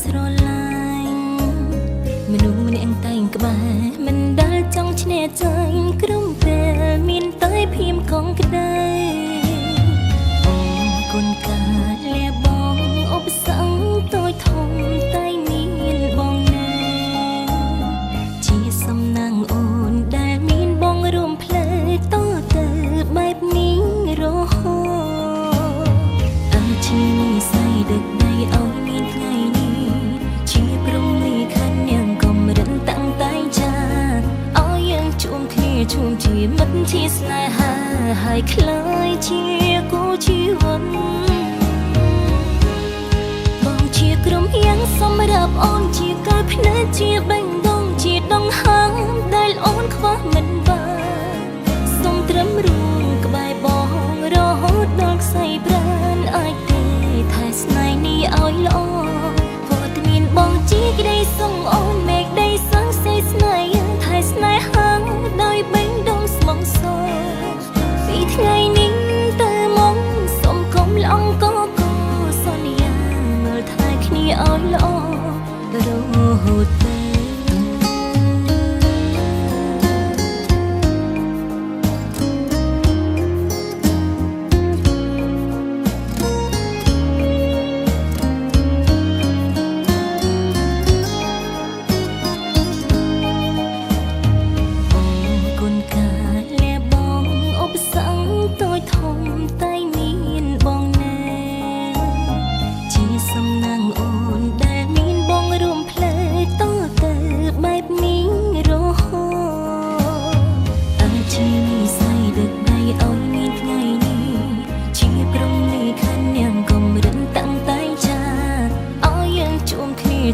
ស្រឡាញ់មនុស្សម្នាក់តែងក្បែរមិនដែលចង់ឈ្នះចាញ់ក្រុមពេលមានតែភៀមកងក្ដីអូគុណការលះបង់ឧបសគ្គតូចធំតែមានបងណែជាសំណាងអូនដែលមានបងរួមផ្លូវតទៅបែបនេះរហូតអើជានិស័យដឹកដៃឲ្យមានថ្ងៃនេះជាព្រមលិខិតយ៉ាងកំរិនតាំងតែចាឲ្យយើងជួបគ្នាជួបជាមិត្តជាស្នេហាហើយคล้ายជាគូជីវិតបងជាក្រុមយ៉ាងសម្រាប់អូនជាកាយភ្នែកជាបេះដូងជាដងហើមដែលអូនខ្វះមិនបានសូមត្រឹមរួមក្បែរបងរហូតដល់ខ្សែប្រាណអាចទេថែស្នេហ៍នេះឲ្យល្អវត្តមានបងជាក្ដីសងអូនមេឃដីសងសេស្នេហ៍ថែស្នេហាដោយបេះដូងស្មងសរពីថ្ងៃនេះទៅមកសូមកុំឡងកកសន្យាមើលថែគ្នាឲ្យល្អរហូតទៅ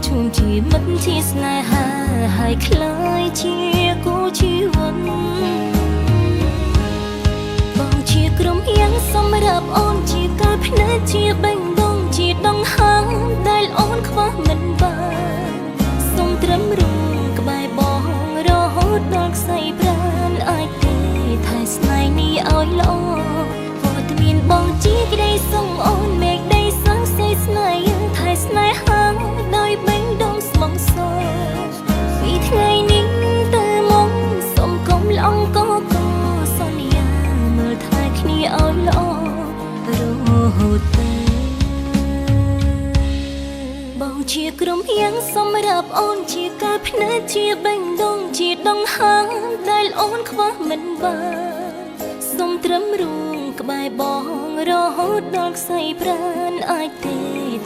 ជួបជាមិត្តជាស្នេហាហើយคล้ายជាគូជីវិតបងជាក្រុមយ៉ាងសម្រាប់អូនជាកាយភ្នែកជាបេះដូងជាដងហើមដែលអូនខ្វះមិនបានសូមត្រឹមរួមក្បែរបងរហូតដល់ខ្សែប្រាណអាចទេថែស្នេហ៍នេះឲ្យល្អវត្តមានបងជាក្ដីសងអូនមេឃដីសងសេស្នេហ៍ថែស្នេហាដោយបេះដូងស្មងសរពីថ្ងៃនេះទៅមកសូមកុំឡងកកសន្យាមើលថែគ្នាឲ្យល្អរហូតទៅបងជាក្រុមយ៉ាងសម្រាប់អូនជាកាយភ្នែកជាបេះដូងជាដងហើមដែលអូនខ្វះមិនបានសូមត្រឹមរួមក្បែរបងរហូតដល់ខ្សែប្រាណអាចទេ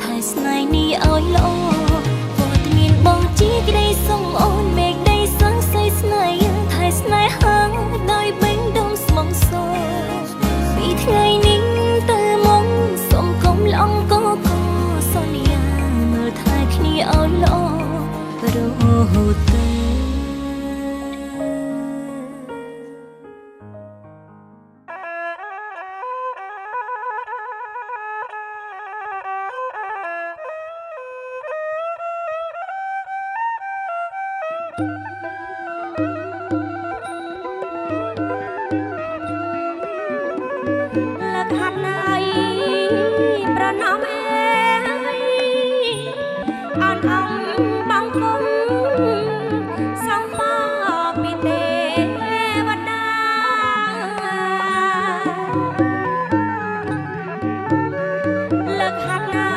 ថែស្នេហ៍នេះឲ្យល្អវត្តមានបងជាក្ដីសងអូនមេឃដីសងសេស្នេហ៍ថែស្នេហាដោយបេះដូងស្មងសរពីថ្ងៃនេះទៅមកសូមកុំឡងកកសន្យាមើលថែគ្នាឲ្យល្អរហូតទៅលើកហាត់ណៃប្រណមអេអនអំបងគុំសំបពីទេវតាលើកហាត់ណៃ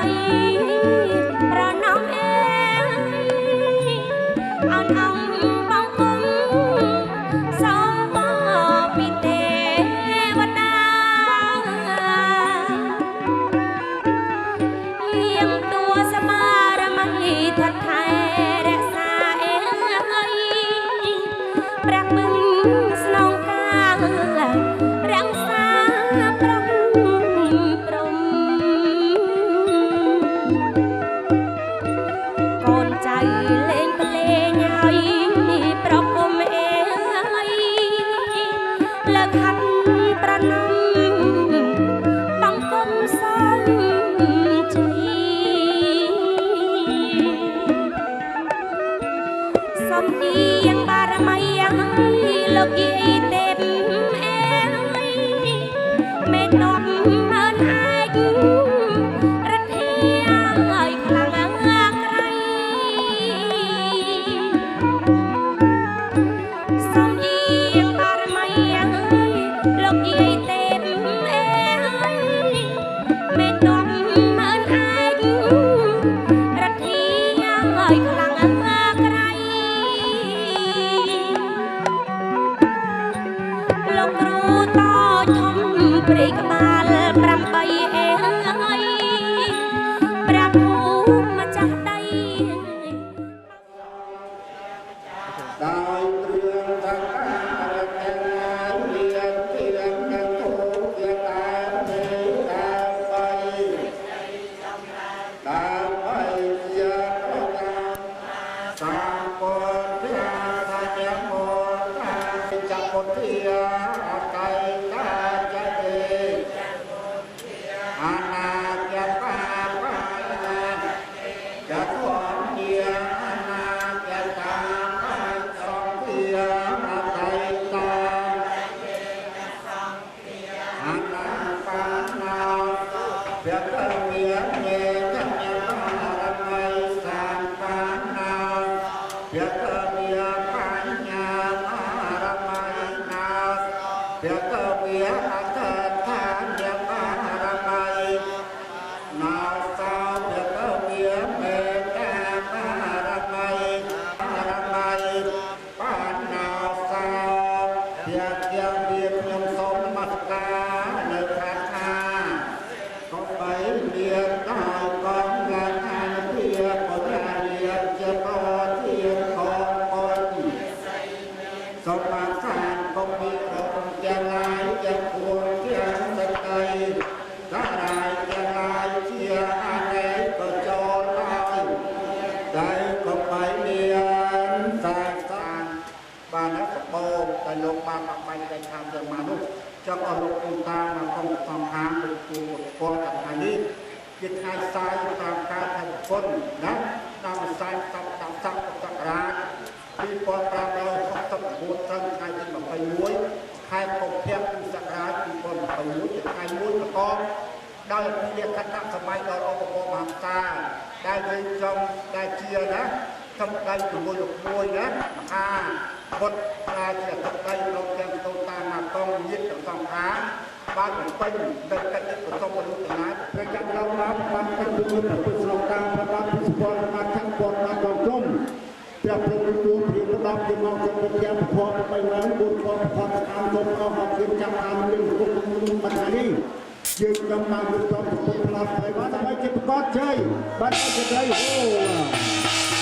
ប្រណមអេអនអំបងគុំសំបពីទេវតាthật thai rẽ xa em ơi bạc bưng sông ca răng xa prong prong con trai lên plei nhai prong ôm em ơi lợn hắt pranam bằng công sôngសំនៀងបារមីលោកយាយ សំអៀងបារមីលោកយាយទេពអេមេតំមើលឯករទ្ធីហើយខ្លាំងក្រៃលោកគ្រូតូចធំព្រៃក្បាល8អេព្រះភូមិម្ចាស់ដីដោយគ្រឿងសក្ការៈទាំងឡាយមានពីរនឹងទូជាតែនេះតែបីដើម្បីជាប្រកាសសាពុទ្ធាថាញាមោតាចាប់ពុទ្ធាអកៃតាចទេអនាគតបាបាចាត់វមជាអនាគតតាអកៃតាអនាបាណាព្យកវិមេចញ្ញារមៃសានបាណាព្យកវិបញ្ញារមៃណាព្យកវិអតថាញ្ញារមៃណាសោព្យកវិមេតារមៃរមៃបានណាសោព្យកវិខ្ញុំសូមនមស្ការនៅខាងខាក៏បីមានដោយកំឡាញអានភាពុទ្ធរាជាបទានของបុត្រសូមបានសានកុំពីរំទាំងឡាយទាំងពួងទាំងសក្តិតារាយទាំងឡាយជាអនេកក៏ចូលហើយតែក៏បីមានសាសានបានសបោកតែលោកបានបបាញ់តែខាងទាំងមកនោះចង់ឲ្យលោកពូតាមកក្នុងសំខាងទៅគួរពលថ្ងៃនេះជាថ្ងៃសាយតាមការថែពុនណាតាមសាយតាមសក្ការៈ2569ត្រឹមថ្ងៃទី21ខែកុម្ភៈពុទ្ធសករាជ2021ជាថ្ងៃមួយប្រកបដោយអភិលក្ខណៈសម័យដ៏ល្អប្រមហាសា ដែលយើងចង់ដែលជាណាសំដីជាមួយលោកមួយណាមហាពុទ្ធដែលជាសំដីលោកទាំងទៅតាមមកកងញាតិទាំងសងខាបានបំពេញនៅកិច្ចប្រជុំមនុស្សទាំងឡាយព្រះច័ន្ទឡងបានបានកាត់ពីពុទ្ធស្រុកតាមប្រដាប់ពិស្ពតបានខាងពតបានដល់ក្រុមព្រះព្រំទូលព្រាមដល់ជាមកសុខទាំងពធ3ម៉ោង4ខផតតាមទុំអស់មកជាចាប់តាមនឹងគុំបណ្ដានេះយើងកំពុងរៀបចំប្រពន្ធផ្លាស់ហើយបានដើម្បីជាប្រកបជ័យបានអត់ជ័យអូ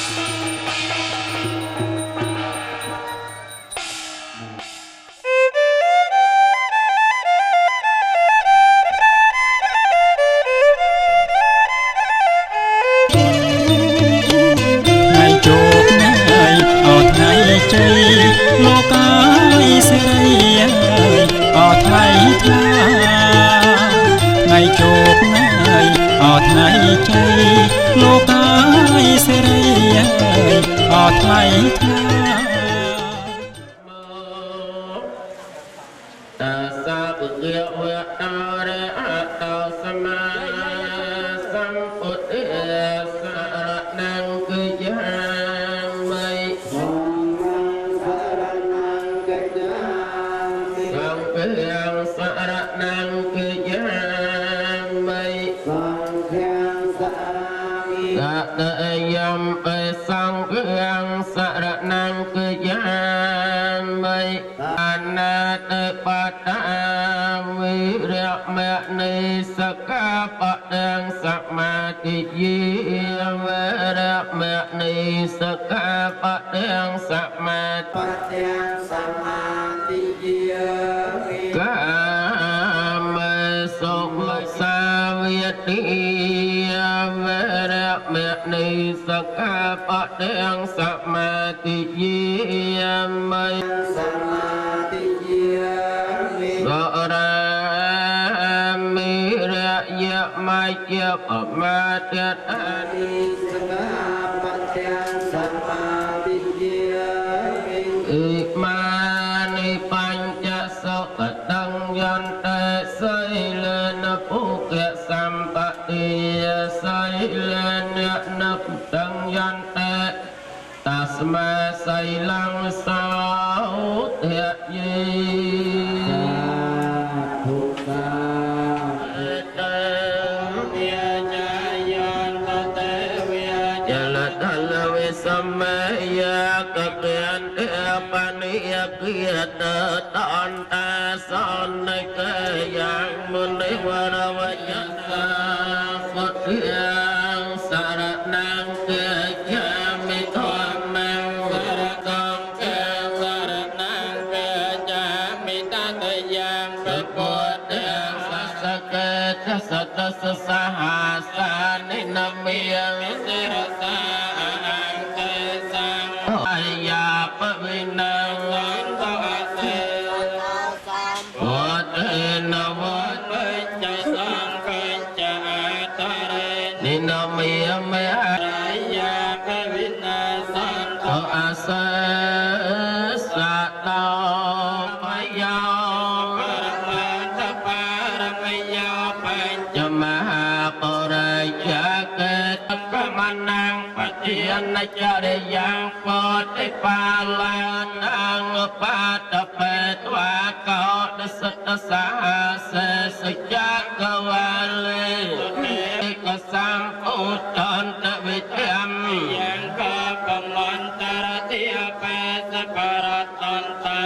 លោកកាយសេរីអត់ថ្ងៃថាថ្ងៃជោគណាយអត់ថ្ងៃជ័យលោកកាយសេរីអត់ថ្ងៃថាតាសាបុគ្គលវៈតរៈអតោសម្មាសម្ពុទ្ធិសារណង្គឺយាយំបេសង្ឃាំសារណង្គឺយាមិអនាតបតាវិរៈមនីសកាបទាំងសមាទិយាវិរៈមនីសកាបទាំងសមាទិទាំងសមាទិយាកាមសុខសាវិតិវិរៈមនីសកាបទាំងសមាទិយាមិសមាទិយាបរាមិរយមជ្ជបមាទិអានិសកាបទាំងសមាទិយាអិមានិបញ្ចសុខតង្យន្តេសីលនពុគសម្បតិសីលននពុតង្យន្តេតស្មាសីលੰសោ kia tơ tọn ta son nơi cây yang muôn nơi hoa ra vay Phật thiêng sa ra năng kia cha mi thoa mang sa ra con kia sa ra năng kia cha mi ta tây giang bê bồ thiêng sa sa kê cha sa ta sa sa hà sa ni nam miêng si ra sa ang kê sang ai ya pa vi năng an ta a se bồ tê na vô tê cha sang kê cha ta re ni nam miêng me ai ya pa vi na san ta a se sa đau pa yao cho ma bồ đề cha kê tất man năng phát triển cha đề giang phật tế pa la năng pa tập bê toa cao đa sát sa se se cha ca va lê ca sang phu tròn ta vi thiam yang ca cầm loan ta ra tia pe sa para ton ta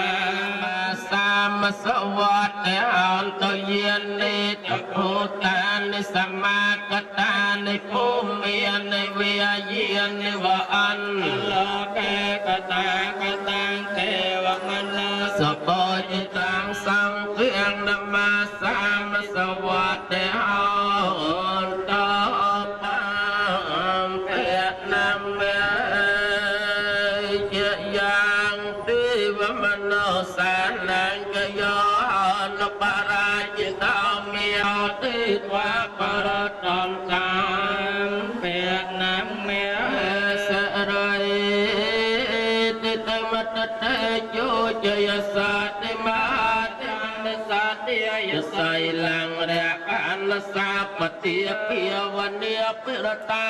sa ma sa va te an to yen ni ta phu ta ni sa ma ka ta ni phu miên ni vi a yen ni va an lo ke ka tang te va man sa po chi tang sang thiêng nam ma sa ma sa va te an ta pa Việt Nam che yang ti va man sa nang ka yo no para chi ta mi ti va para ton sang Việt Nam sa rai ti ta ma ta chu cha sa ti ma sa ti ya sai lang ra an sa pati pia vania pirata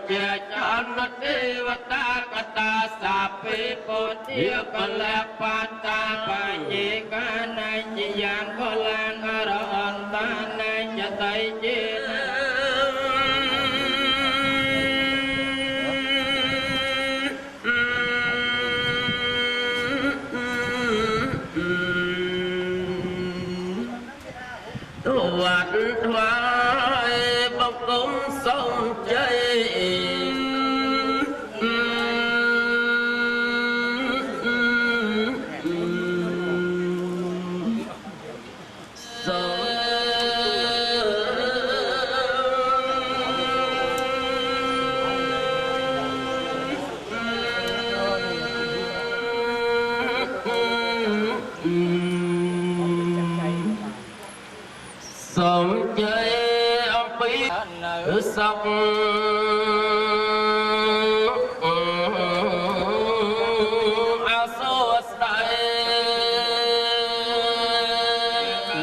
cha chan ti va ta ka ta sa pi po ti ka la pa ta pa ye ka na chi yang ko lang ra an ta na cha tai chi Vạt thoại bọc cống sông chảy sông chơi ông biết ở sông áo số say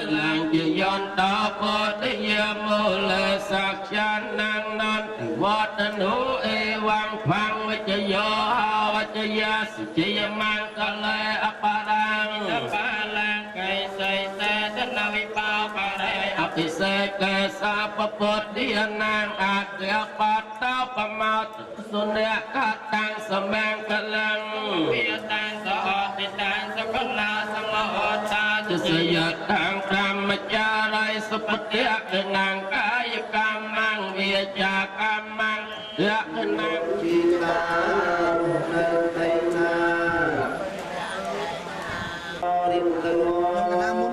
làng chỉ yon đó có thế gian mô lệ sạc chan năng non vót tên hữu y quang phang với chơi gió hao với chơi gia chỉ mang cả lệ áp lang cây xây xe đến nào bị bao bà đây áp xe cây sa bắp bột điên nàng ác ghé bát tao bà mau xuân nè cát tăng sầm mang cả lăng bia tăng sợ thì tăng sợ con na sợ mơ ta chỉ xây dựng tăng cam mà cha đây sập tiết để nàng cái cam mang bia cha cam mang ghé nàng chi ta nơi tây na Hãy subscribe cho kênh Ghiền Mì Gõ để không bỏ lỡ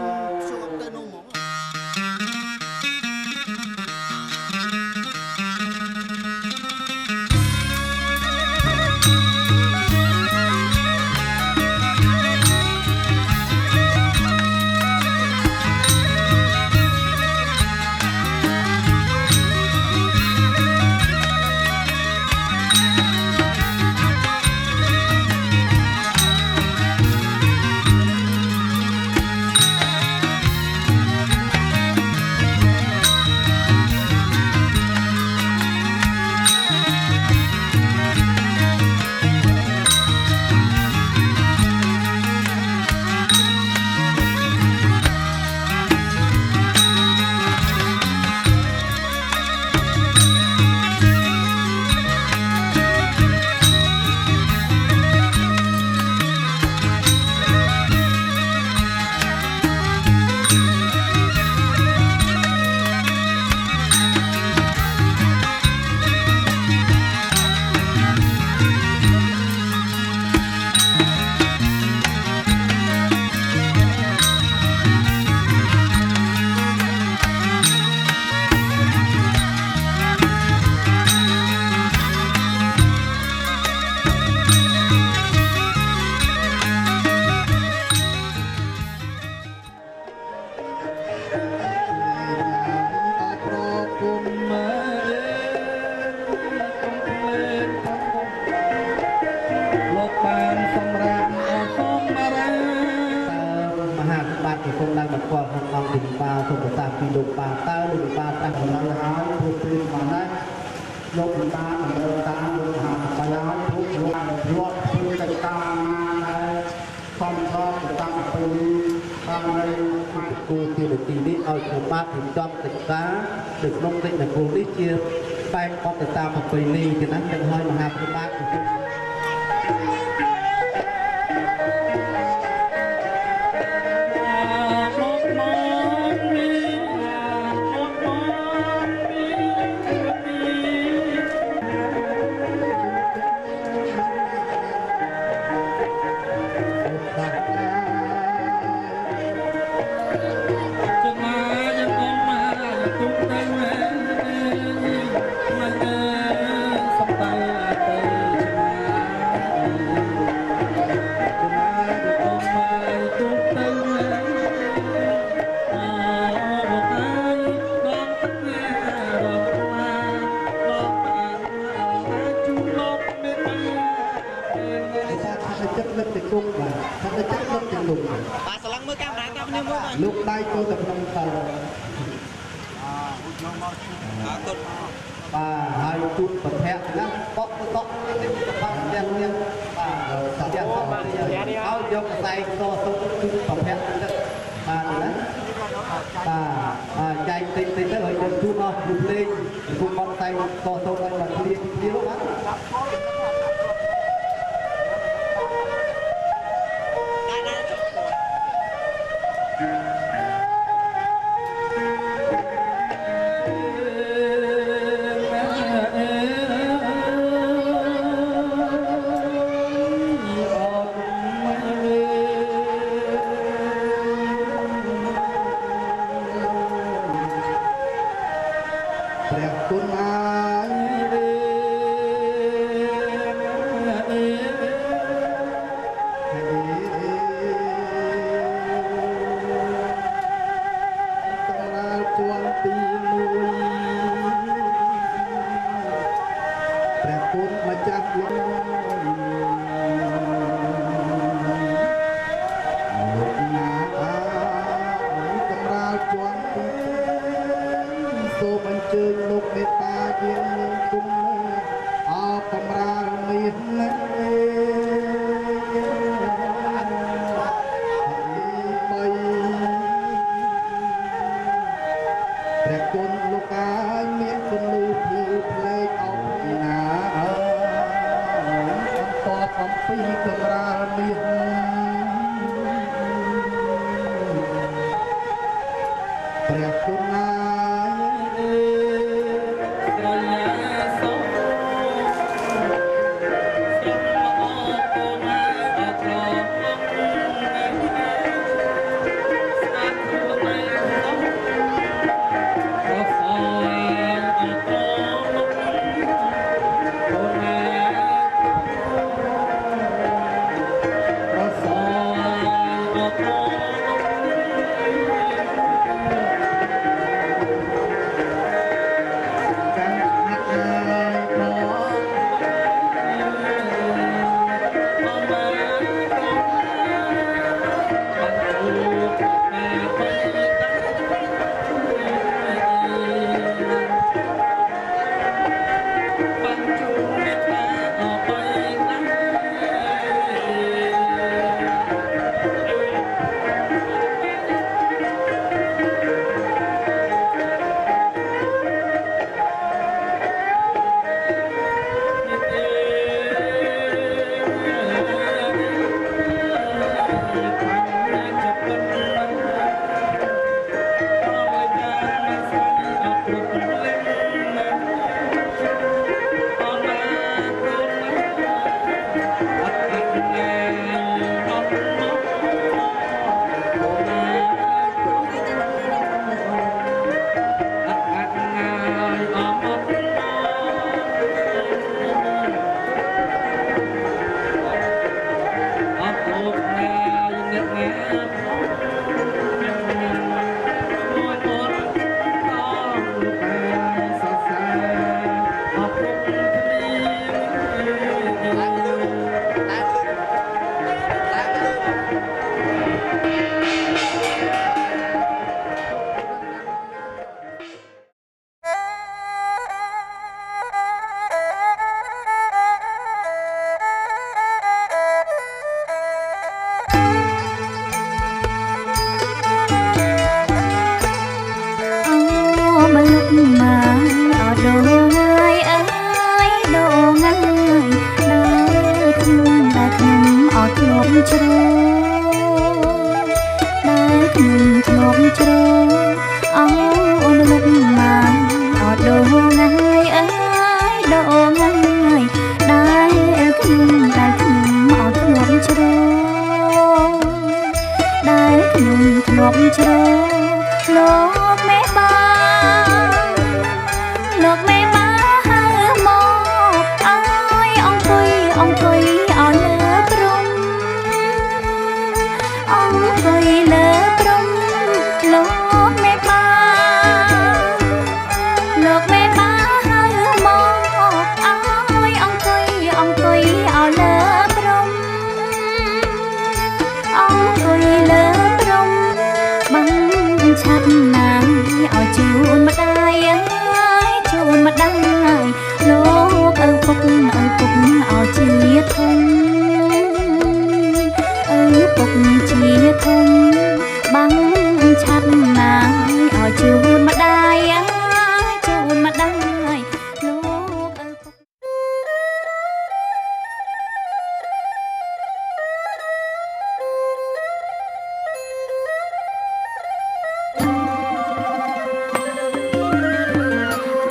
បាទគឺគុំឡើងមកគាត់ក្នុងអង្គពីបាសូមប្រសាទពីលោកបាតើលោកបាតាំងកម្លាំងហើយព្រោះពេលបានដែរលោកបាតម្រូវតាមលោកហាបាយហើយព្រោះលោករត់ធ្វើកិច្ចការណាហើយសំឡងទៅតាមពេលតាមនៅគូទីនទីនេះឲ្យខ្ញុំបាទរៀបចំកិច្ចការនៅក្នុងកិច្ចនគរនេះជាបែបបទទៅតាមប្រពៃណីជាណាទាំងហើយមហាព្រះបាទគឺលោកដៃទៅទៅក្នុងតើបាទហើយជួបប្រភពណាបកទៅតក់នេះបាត់ទាំងទៀតបាទសាច់មកហើយយកខ្សែកតទៅជួបប្រភពទៅបាទណាបាទចែកតិចតិចទៅហើយយកជួបអស់ជួបលេងជួបបកខ្សែតទៅឲ្យបានគ្រាបាទ ជ្រោអូនលុបមកអត់ដូងហើយអើយដូងហើយដែលខ្ញុំអត់ធ្លាប់ជ្រោដែលខ្ញុំធ្លាប់ជ្រោលោកមេបាលោកមេបាហៅមកអើយអង្គុយអោលើព្រំអង្គុយលើព្រំលោកមេបាលោកមេបាហៅមកអើយអង្គុយអោលើព្រំអង្គុយលើព្រំបានឆាត់ណាស់ឲ្យជូនម្ដាយជូនម្ដាយលោកឪពុកឲ្យជាធំឪពុកជាធំបាំងឆាត់ណាស់ឲ្យជូនម្ដាយជូនម្ដាយលោកឪពុក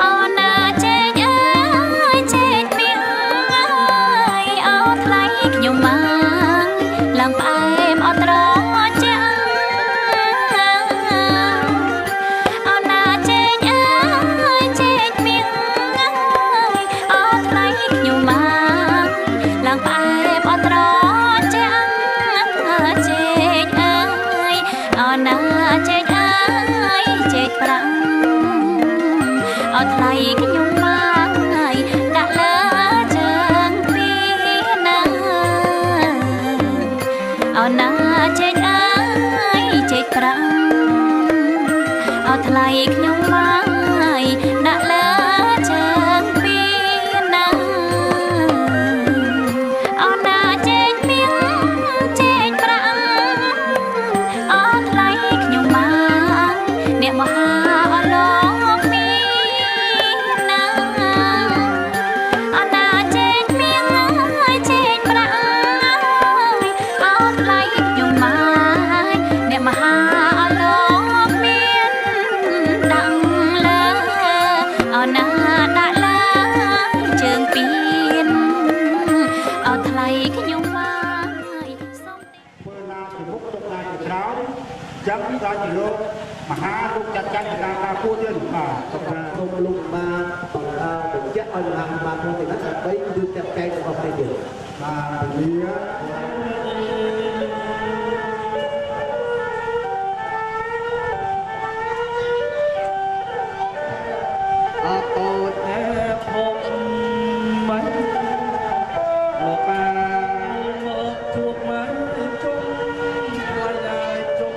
អូនណាចេកអើយចេកមៀងអើយអោថ្លៃខ្ញុំមកឡើងផ្អែមអត់ត្រជាក់អូនណាចេកអើយចេកមៀងអើយអោថ្លៃខ្ញុំមកឡើងផ្អែមអត់ត្រជាក់ចេកអើយអូនណាចេកអើយចេកប្រាំងអត់ថ្លៃខ្ញុំមកដាក់លើជើងពីណាអូនណាចេកអើយចេកប្រាំងអត់ថ្លៃខ្ញុំមកដាក់លើជើងពីណាអូនណាចេកមៀងចេកប្រាំងអត់ថ្លៃខ្ញុំមកអ្នកមហាអរលោកមានណាអូនណាចេកមៀងចេកប្រាំងអត់ថ្លៃខ្ញុំមកអ្នកមហាអរលោកមានដាក់លើអូនណាដាក់លើជើងពីនអត់ថ្លៃខ្ញុំមកសុំ ធ្វើណាជាមុខទុកណាជាក្រោយចាំពីដល់ជាលោកមហាលោកចាត់ចែងពីការការពួតទៀតបាទសូមសូមលោកបានបន្តបញ្ជាក់ឲ្យមហាបានក្នុងទីនេះដើម្បីគឺចាត់ចែងរបស់គ្នាទៀតបាទពលាអត់អូនអែធំមិនលោកបានមកជួបមកជុំថ្លៃហើយជុំ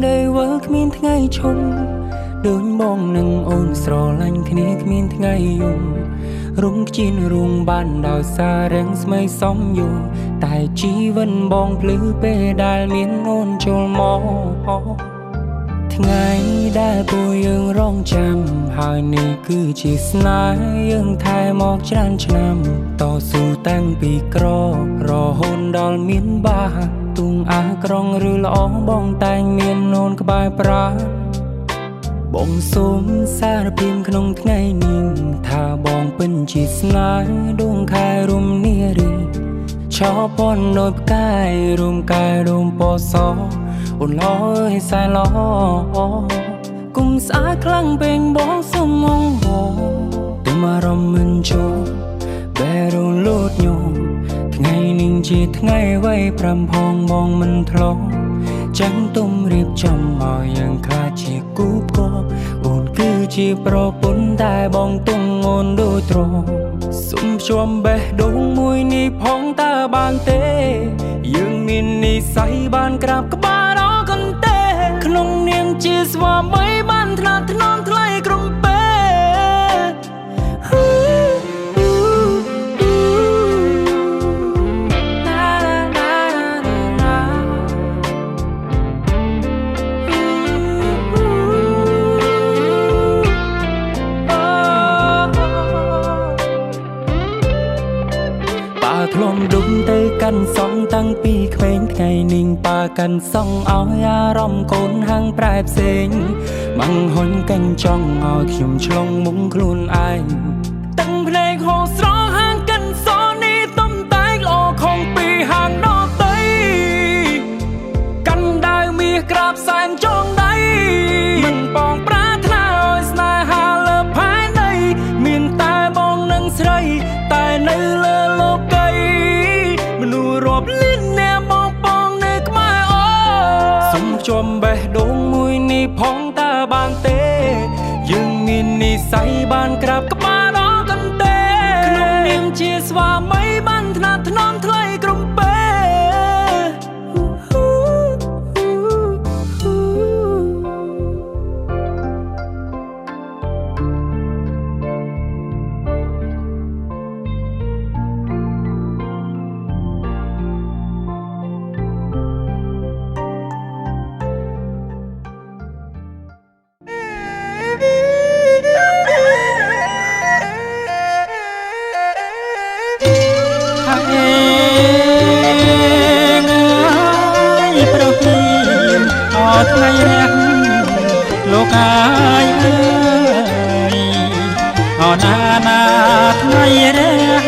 ដែលវើគ្មានថ្ងៃឈប់ដូចបងនឹងអូនស្រឡាញ់គ្នាគ្មានថ្ងៃយំរុំខ្ជិនរុងបានដោយសាររាំងស្មីសំយោតែជីវិតបងភ្លឺពេលដែលមានអូនចូលមកថ្ងៃដែលពួកយើងរងចាំហើយនេះគឺជាស្នេហ៍យើងថែមកច្រើនឆ្នាំតស៊ូតាំងពីក្ររហូតដល់មានបា ទុងអាក្រងឬល្អបងតែងមាននូនក្បែរប្រាបងសូមសារភាពក្នុងថ្ងៃនេះថាបងពិនជាស្នេហ៍ដួងខែរំនារីឆោពនដោយផ្កាយរួមកាយរួមពសអូនឡអើយសែឡគុំស្អាតខ្លាំងពេញបងសុំងងទៅមករំមិនចូលបែរលូតញោមថ្ងៃនេះជាថ្ងៃໄວ5ផងបងមិនធ្លាប់ចាំទុំរៀបចំឲ្យយ៉ាងខ្លាចជាគូផ្គប់អូនគឺជាប្រពន្ធតែបងទុំអូនដូចត្រង់សុំជួមបេះដូងមួយនេះផងតើបានទេយើងមាននិស្ស័យបានក្រាបក្បាលអរគុណទេក្នុងនាមជាស្វាមីបានថ្នាក់ថ្នមថ្លៃក្រុមពេធ្លំដុំទៅកាន់សងតាំងពីក្មេងថ្ងៃនេះប៉ាកាន់សងឲ្យអារម្មណ៍កូនហាំងប្រែផ្សេងម៉ាំងហុញកាញ់ចង់ឲ្យខ្ញុំឆ្លងមុំខ្លួនឯងតាំងភ្នែកហូរស្រស់ហាងកាន់សនេះទំតែងល្អខំពីហាងដតីកាន់ដាវមាសក្រាបសែនចងដៃមិនបងប្រាថ្នាឲ្យស្នេហាលើផែនដីមានតែបងនឹងស្រីតែនៅលើលោកមនុស្សរាប់លានអ្នកមកបងនៅក្បែរអូសុំជួមបេះដូងមួយនេះផងតើបានទេយើងមាននិស្ស័យបានក្រាបក្បាលអរគុណទេក្នុងនាមជាស្វាមីបានថ្នាក់ថ្នមថ្លៃក្រុមពេថ្ងៃរះលោកអាយអើយអណាណាថ្ងៃរះ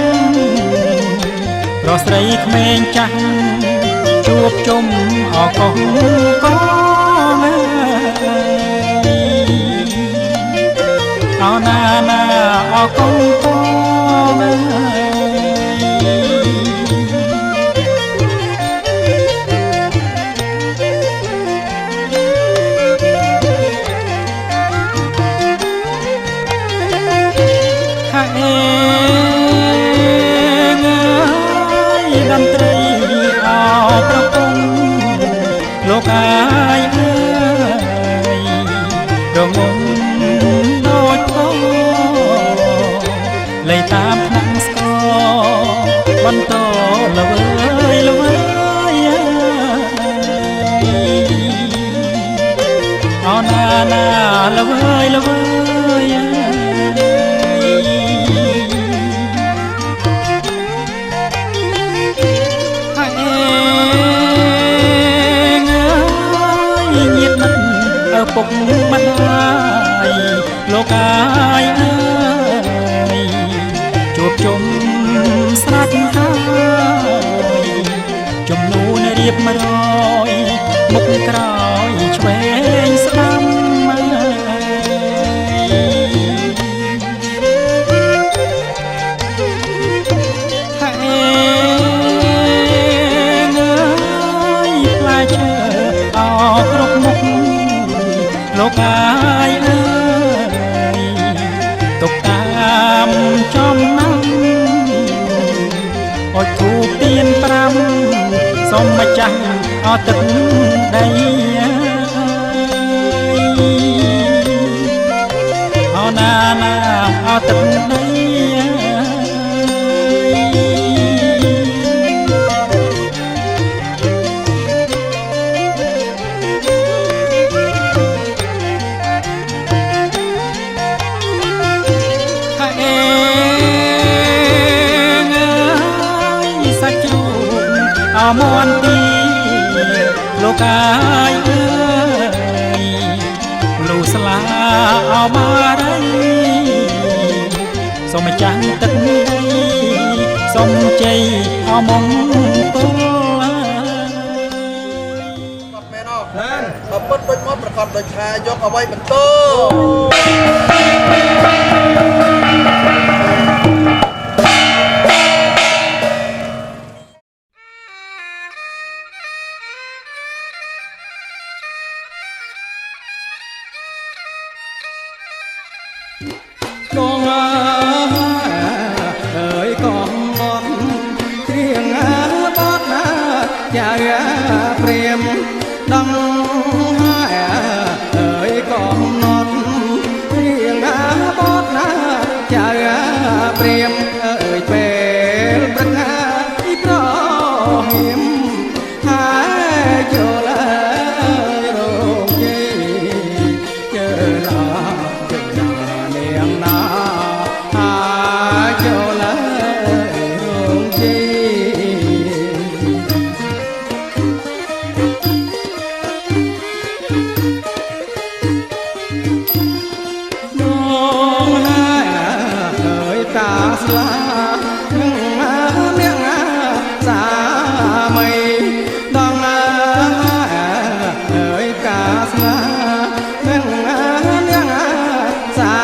រស្រីក្មេងចាស់ជួបជុំអកងកងអណាណាអកងកងដំត្រីអប្រពងលោកអាយអើយរងំដូចផងលៃតាមថ្នាក់ស្គរបន្តល្វើយល្វើយអណាណាល្វើយល្វើយពុកម្ដាយលោកអាយអើយជួបជុំស្រាច់ហើយចំនួនរៀប100មុខក្រោយឆ្វេងស្ដាំគ្រប់មុខលោកអាយអើយទុកតាមចំណាំអុជធូបទៀន5សូមម្ចាស់អត់ទឹកដីអណាណាអត់ទឹកដីមន់ទី កាយអើយលូស្លាអោមារីសូមចាំទឹកដីសូមជ័យអមងគលមែនអត់មែនបើពិតដូចមកប្រកាសដូចថាយកអ្វីបន្តកងអើយកងអត់គ្រៀងបត់ណាចាព្រាមដងអើយកងអត់គ្រៀងបត់ណាចាព្រាមអើយពេលព្រឹកពីប្រហៀមហើយចូលរងជ័យជើឡាស្លានឹងនាងសាមីដងអើយកាស្លានឹងនាងសា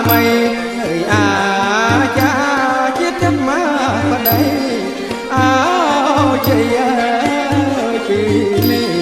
មីអើយអាចាចិត្តមកបដីអោជ័យពីនេះ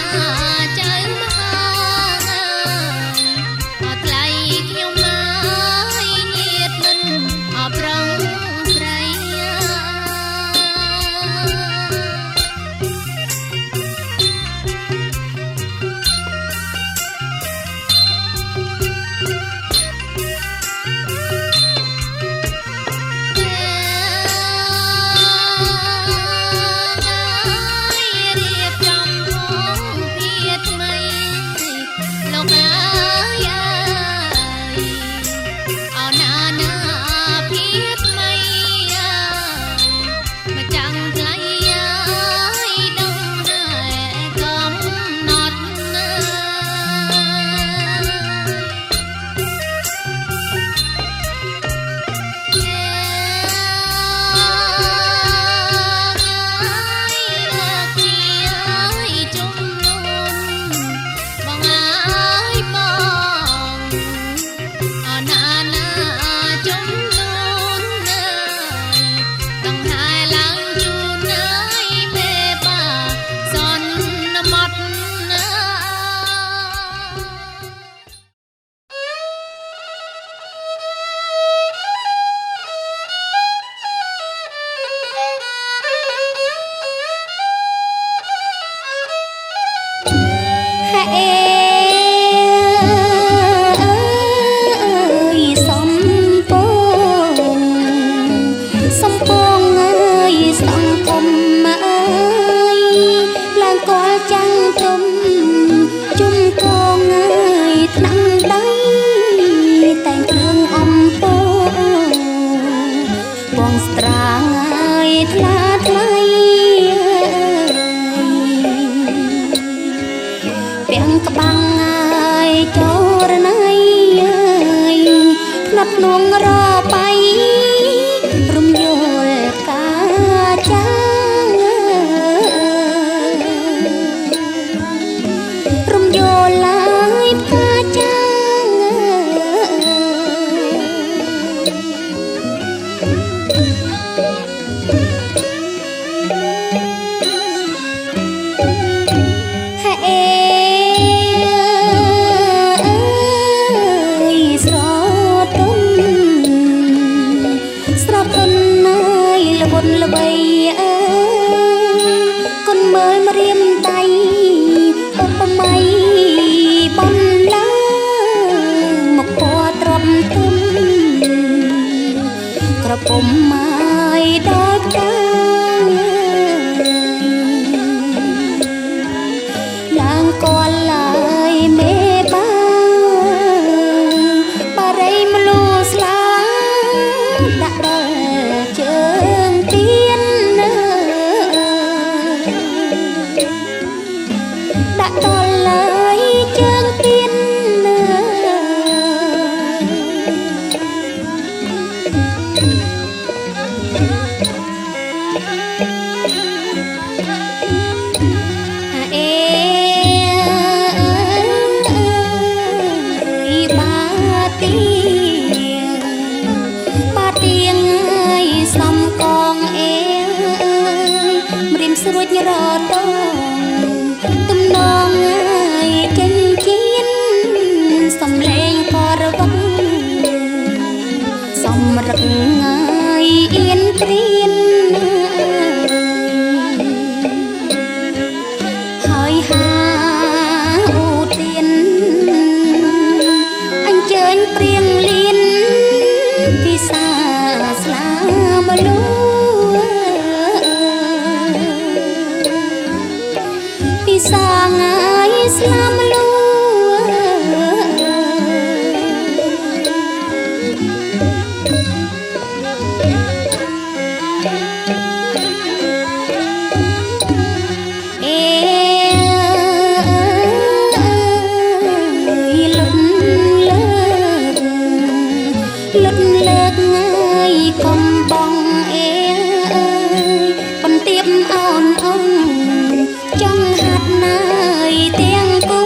ណាចៅមហា ងក្បាំងហើយចូលណៃផ្នត់លួងរបៃរំយល់កាចារំយល់ឡាយកាចាពុំមកដល់ចាឡើងកលឡើយមេបាបារីមលូស្លាដាក់ដល់ជើងទៀនដាក់ដល់ឡើយជើងទៀនស្រួចរដងទំនងហើយចិញ្ចៀនសំលេងក៏រវឹងសំរឹកហើយអៀនព្រៀនហើយហាអូទៀនអញ្ជើញព្រៀងលៀនពិសាស្លាមលូសាងាយស្លាមលូលឹកលើកងាយកំបងបន្ទាបអូនអូនចង់ហាត់ណាយទាំងគូ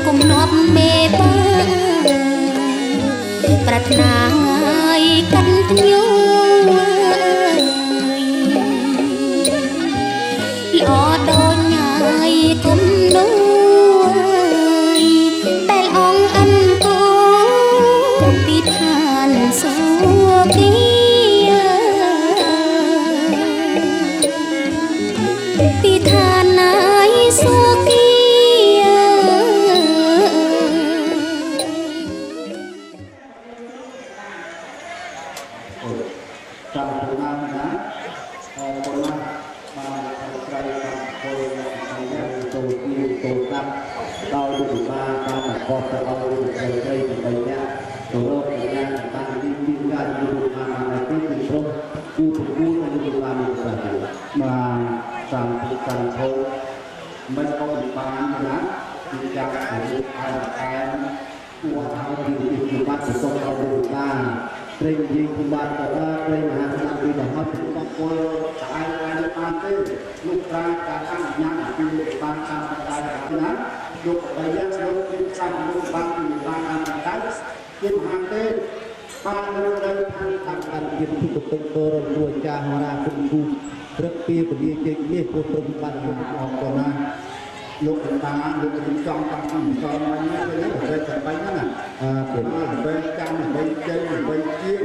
គុំនប់មេបាប្រាថ្នាងាយកាត់ញូល្អដូចញ៉ាយគុំនួយតែអងអិនគូពីឋានសុគីពីឋានណាយសុគីចាំទៅណាណាប៉ុន្មានបានត្រៃបានពលហើយទៅទីទៅដាប់ដល់វិបាកបានកត់ទៅឲ្យត្រីត្រីដើម្បីអ្នកទៅរកយ៉ាងបានទីទីការយុទ្ធបាននៅទីក្រុងគូប្រគួតនៅវិបាកនេះបានតាមពីការធំមិនអត់បានណាពីការឲ្យតែគួរឲ្យទីបាត់ទៅសុំឲ្យវិបាកព្រៃនិយាយពីបាត់ក៏ព្រៃមហាសន្និបាតមកពីបង្គោលស្អាយបានបានទេលោកប្រាការអនុញ្ញាតពីបានតាមដែរណាលោកបញ្ញាលោកពីចាំលោកបានពីបានអនុញ្ញាតជាមហាទេបានលើខាងតាមជាទីកតុងតររួចចាហរាគុណគូព្រឹកពីពលាជ័យនេះពុទ្ធប្រតិបត្តិរបស់អង្គណាលោកតាលោកចង់តាមពីសងមកនេះទៅតែតែហ្នឹងពីពេលចាំបីជ័យបីជាង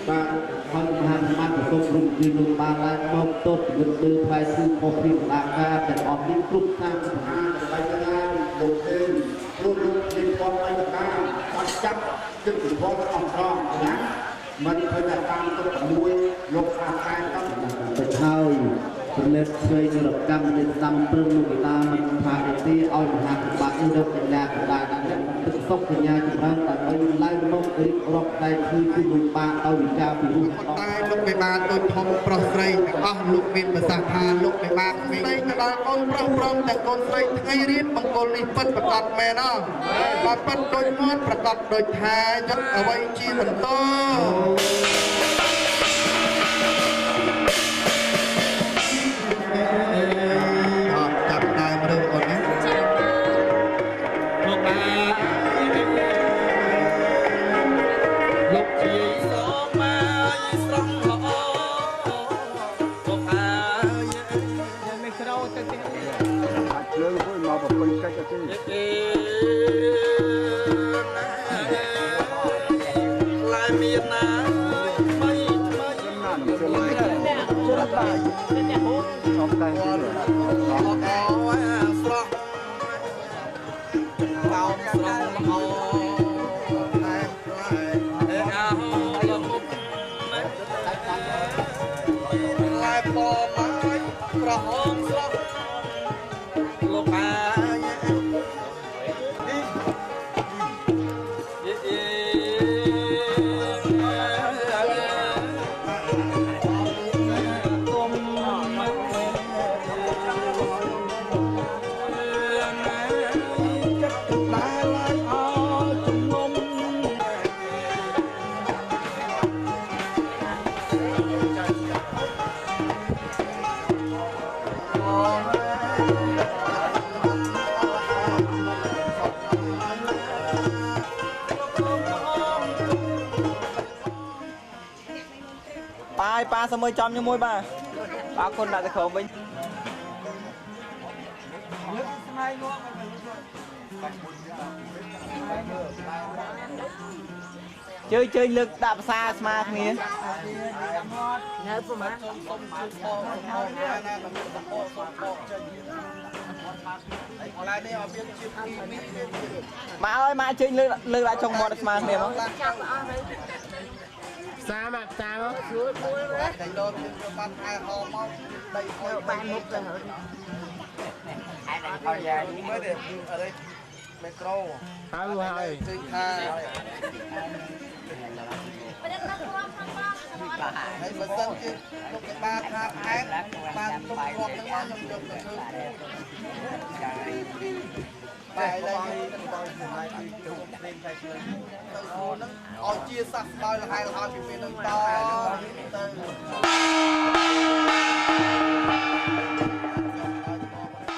បាទអន្តរជាតិបានប្រកបរូបទីលោកបានឡើងមកទប់វិទ្យាផ្នែកគឺខុសពីបដាការទាំងអស់នេះគ្រប់តាមស្ថានភាពដើម្បីលោកទេលោកទីផងបញ្ញាការបាត់ចាប់ជឹកពីផងអង្រងណាមិនឃើញតែតាមទឹកមួយលោកខាងខែទៅហើយ เล็กเคยระกำในซ้ำปรึงลูกตามันพาที่เอาหางบาดเรื่องปัญญาของได้นั้นเนี่ยตึกซกปัญญาจุดนั้นแต่ไปไล่ลงริบรบได้คือลูกปาเอาวิจารพิรุธตายลูกไปมาตัวทองปลอดใสอ๋อลูกเป็นภาษาพาลูกไปมาใสกระดาษคนพร้อมพร้อมแต่คนใสไงรีบบังกลนี่ปัดประกอบแม่น้องปัดโดยมอดประกอบโดยแท้ยัดเอาไว้จีนโตจับได้มาดูก่อนนะลูกมาลูกจีสองมาสองหอลูกอายังไม่เข้าแต่เรื่องพูดมาแบบคนใกล้จะที่ลายมีนาไม่นั่นจะไม่ได้จะตายออกได้ออกว่าสระเราสระเอาลายปอไม้กระหองสระลูกอาปลาสมัยจอมยังมวยบ้าปลาคนน่าจะเขาไปchơi lực đạp xa smart này má ơi má chơi lực lại trong một smart này không xa mà xa không metro hai hãy bật sân chứ lúc cái ba tháp ác ba lúc con nó ngon nhầm nhầm bài đây chia sắp bao là hai là vì mình to Hãy subscribe cho kênh Ghiền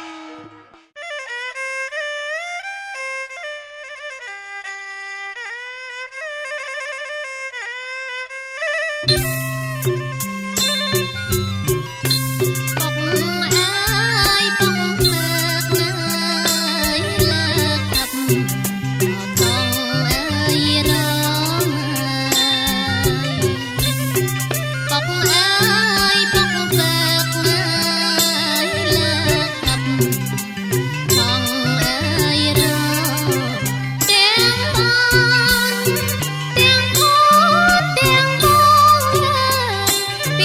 Mì Gõ để không bỏ lỡ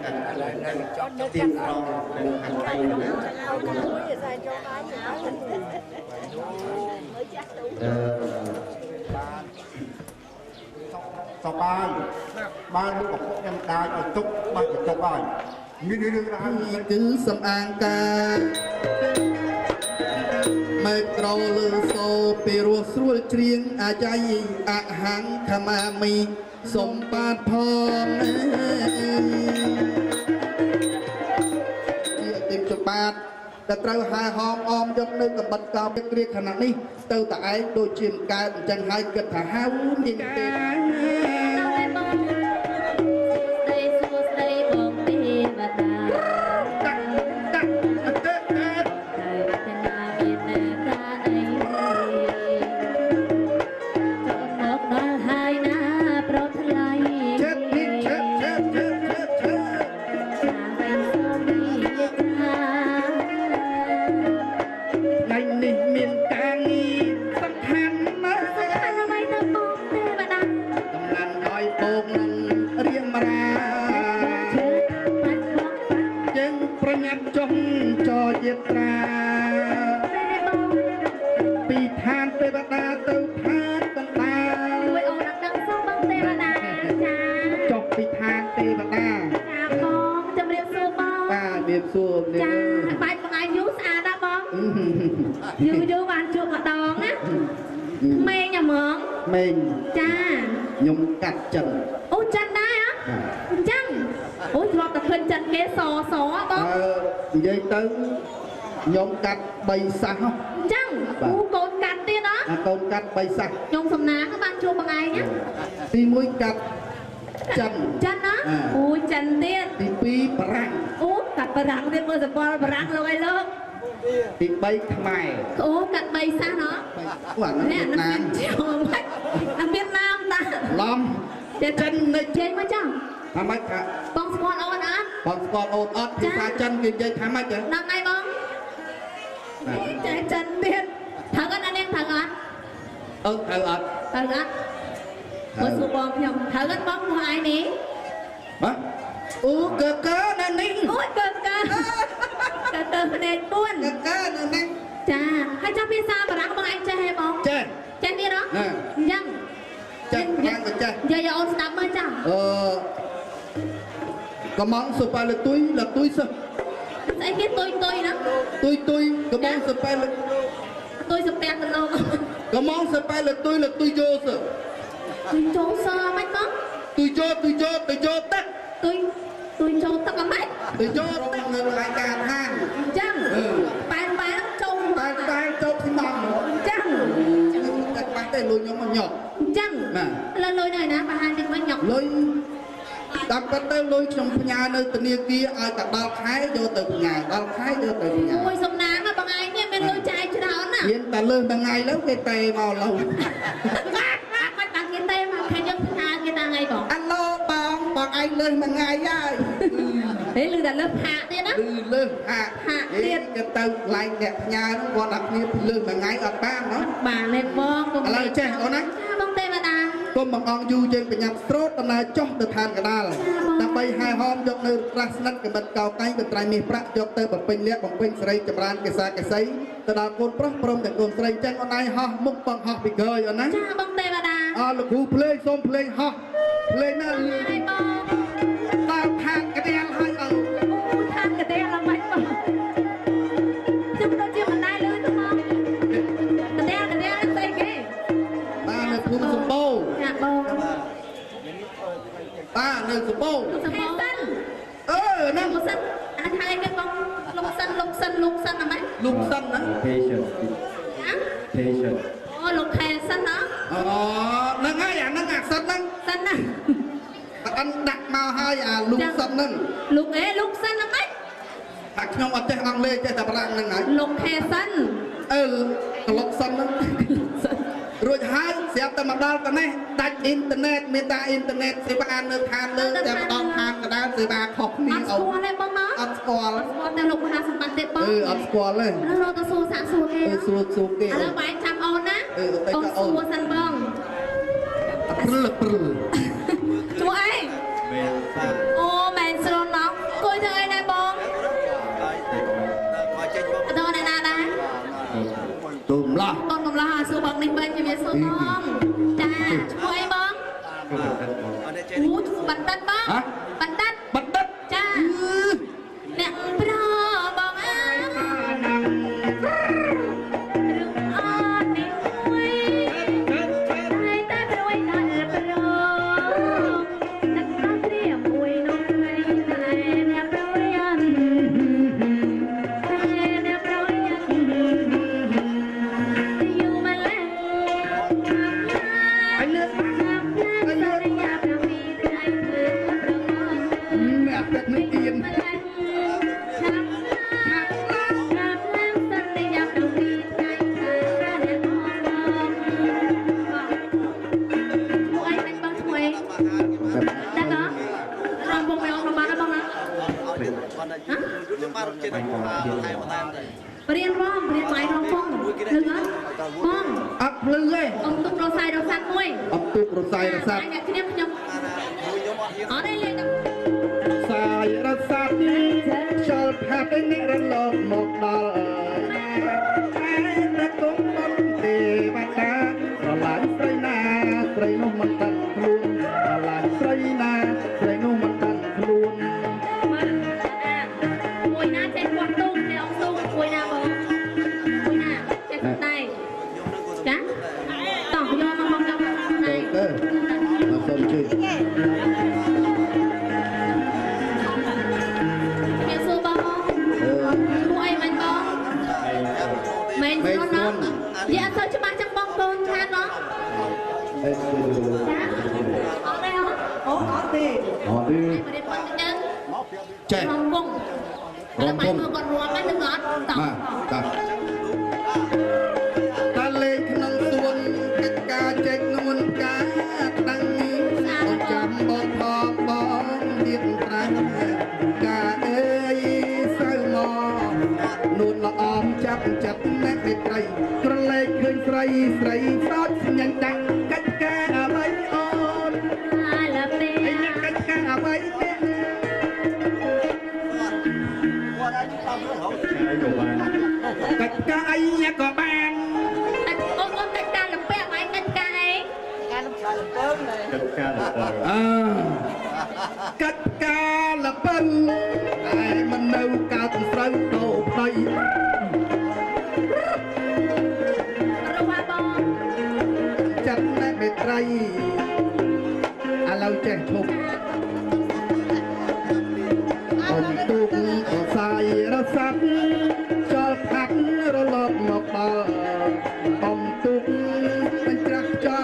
กันอะไรนั่นตีนรองเป็นหันไปนะสบายบ้านลูกของยังตายจุกบ้านจุกบ้านนี่คือสำอางกาไม่กรอลือโซเปรัวสรวลเชียงอาใจอาหังขมามีสมปาทพองเกี่ยวติดจุบาทแต่เราหาหอมอมยกนึกกับบัดเก่าเป็นเรียกขนาดนี้เต่าแต่ไอ้โดยจิมกายจังให้เกิดถ้าหาวุ้นยิงเตะปีทานเทวดาเต้าทานบรรดาไว้องค์ดังๆส่งบังเทวดาจ้าจบปีทานเทวดาจ้าบองจำเรียบสู้บองป้าเรียบสู้จ้าไปบางไงยูสอาดาบองยูบานจุกกระดองนะเมงอย่ามองเมงจ้ายมกัดจันโอ้จันได้เหรอจังโอ้ยบอกแต่เพิ่นจันเกสอสอบองยัยตึงยมกัดใบสักจังกูโกนกัดตีเนาะโกนกัดใบสักยมสำนักก็บ้านชัวบางไงเนี่ยตีมวยกัดจันจันนะโอ้จันเตี้ยตีปีปรังโอ้กัดปรังเตี้ยเมื่อสปอร์ปรังเราไอ้เลิกตีใบทำไมโอ้กัดใบสักเนาะเนี่ยน้ำเจียวไหมน้ำเวียดนามตาล้อมจันในเจมาจังทำไมคะบองสปอร์ตเอาอันบองสปอร์ตเอาอัดที่ตาจันกินใจทำไมจ๊ะนั่งไงบองใจจันเตี้ยทางกันอันเองทางกันทางกันทางกันบอสบองพี่น้องทางกันบองหัวไอ้นี้ฮะโอ้เกิดนั่นนี่โอ้เกิดในต้นเกิดนั่นนี่จ้าให้เจ้าพี่ซาบรักบางไอ้เจ๊บองเจ๊นี่เนาะยังเจ๊ยังเจ๊อย่าเอาสนับมาจ้ากระมังสุปาเลยตุ้ยสิไอ้cái tôi đó tôi cái món spy là tôi spy cái lô cái món spy là tôi vô sợ tôi chỗ sơ mấy con tôi vô tắt tôi chỗ tắt cái mấy tôi vô tắt người lại càng hàng chăng bán trâu thì mỏng chăng cái bán tay lôi nhóm mà nhọc chăng lên lôi này nè bà hai đừng có nhọc lôiดับก็เต้ลอยชมพญาในตะเนียกี้เอาแต่ดาวคล้ายโยตึกหงายดาวคล้ายโยตึกหงายโอ้ยสมน้ำอะบางไงเนี่ยเป็นลอยใจชนะน่ะเย็นแต่เลื่อนบางไงแล้วไปเตะมาเรามันตัดกินเตะมาแค่ยกพญากินอะไรก่อนอันโลบางไงเลื่อนบางไงย่ายเฮ้ยลือแต่เลื่อนหาเนี่ยนะเลื่อนหาเตี้ยจะเติมลายแดดพญาต้องวันดับนี้เลื่อนบางไงออกบ้านเนาะบ้านเล็กบ้องอะไรแจ้งเอานะบ้องเตะมาดาก็มังองยูเจงเป็นยักษ์โตรตนาจ้องเดินทางกันได้แต่ไปหายหอมยกในรัศนัดกับมันเก่าไกลเป็นไตรมีพระยกเตอแบบเป็นเลี้ยแบบเป็นใส่จำรานเกษาเกษยแต่ดาวโกนพระพรหมแต่โกนใส่แจ้งเอาในหอมุกปังหอกไปเกยเอานะจ้าบังเตวดาลูกหูเพลงส้มเพลงหอกเพลงนั่นเลยตาทางกระเดียงให้เอาทางกระเดียงเราไม่บอกจุดตัวจิ้มมันได้เลยทุกคนกระเดียงใส่เก๋ตาในภูมิสมบูรณ์ตาในสมบูรณ์นั่งลุกสั้นอันทางไอ้เป็นบองลุกสั้นนะไหมลุกสั้นนะเพชรอ๋อลุกแทนสั้นนะอ๋อนั่งไงนั่งสั้นนะอันดักมาให้ลุกสั้นนั่งลุกสั้นนะไหมหักน้องอัดใจอังเล่ใจแต่พลังนั่งไงลุกแทนสั้นลุกสั้นนั่งrồi hai sẽ tầm mặt đo cái này đặt internet meta internet sẽ ba nơi than nơi sẽ đo than cái đó sẽ ba học đi ống ăn scoreแต่ลูกหาสมบัติเด็ดบ้างăn score เลยแล้วเราจะสู้สามสู้แค่สู้แค่แล้วไปจำเอานะเอาสู้สันบ้างปลื้ช่วยโอ้แมนโซนนะ នេះទៀន រៀនរំរៀនបាយរំពងលឺអត់បងអត់លឺទេអត់ទុករសាយរសាត់មួយអត់ទុករសាយរសាត់អ្នកខ្ញុំអត់ទេលេងសាយរសាត់ខ្យល់ផាត់នេះរលកមកដល់តែគុំមិនទេវតាស្រឡាញ់ស្រីណាស្រីនោះមិនដឹងខ្លួនស្រឡាញ់ស្រីណាស្រីនោះមិនដឹងខ្លួនមួយណាចេះគាត់ទុំតែអត់ទុំមួយណាបងមួយណាចេះតែចាតោះយកមកយកតែទៅមកសូមជួយមានសួរបងពួកអីមិនបងមិនស្គាល់ណានិយាយអត់ទៅច្បាស់ចឹងបងកូនខានណោះចាអត់ទេអូអត់ទេអត់ទេចេះរំពងរំពងគាត់រួមហ្នឹងនឹងអត់តោះតាលេខក្នុងសួនកិច្ចការចេញនួនការតាំងបងចាំបងផងបងទៀតត្រាំការអើយសៅមកនួនល្អអមចាប់អ្នកមេត្រីក្រឡេកឃើញស្រីសោតញ៉ាំដាំងកិច្ចការអ្វីអូនអាឡាពេកិច្ចការអ្វីទេកិច្ចការអីក៏បានអូនកិច្ចការលំពេអ្ហ៎កិច្ចការអីការលំឆ្លើយលំពើកិច្ចការលំពើកិច្ចការលំពើតែមិននៅកើតស្រូវដោផ្ទៃរវ៉ាបងចាត់តែមេត្រីឥឡូវចេះឈប់អនទូកអសាយរសាត់ចលផាត់រលកមកដល់អំទូកមិនច្រាស់ចា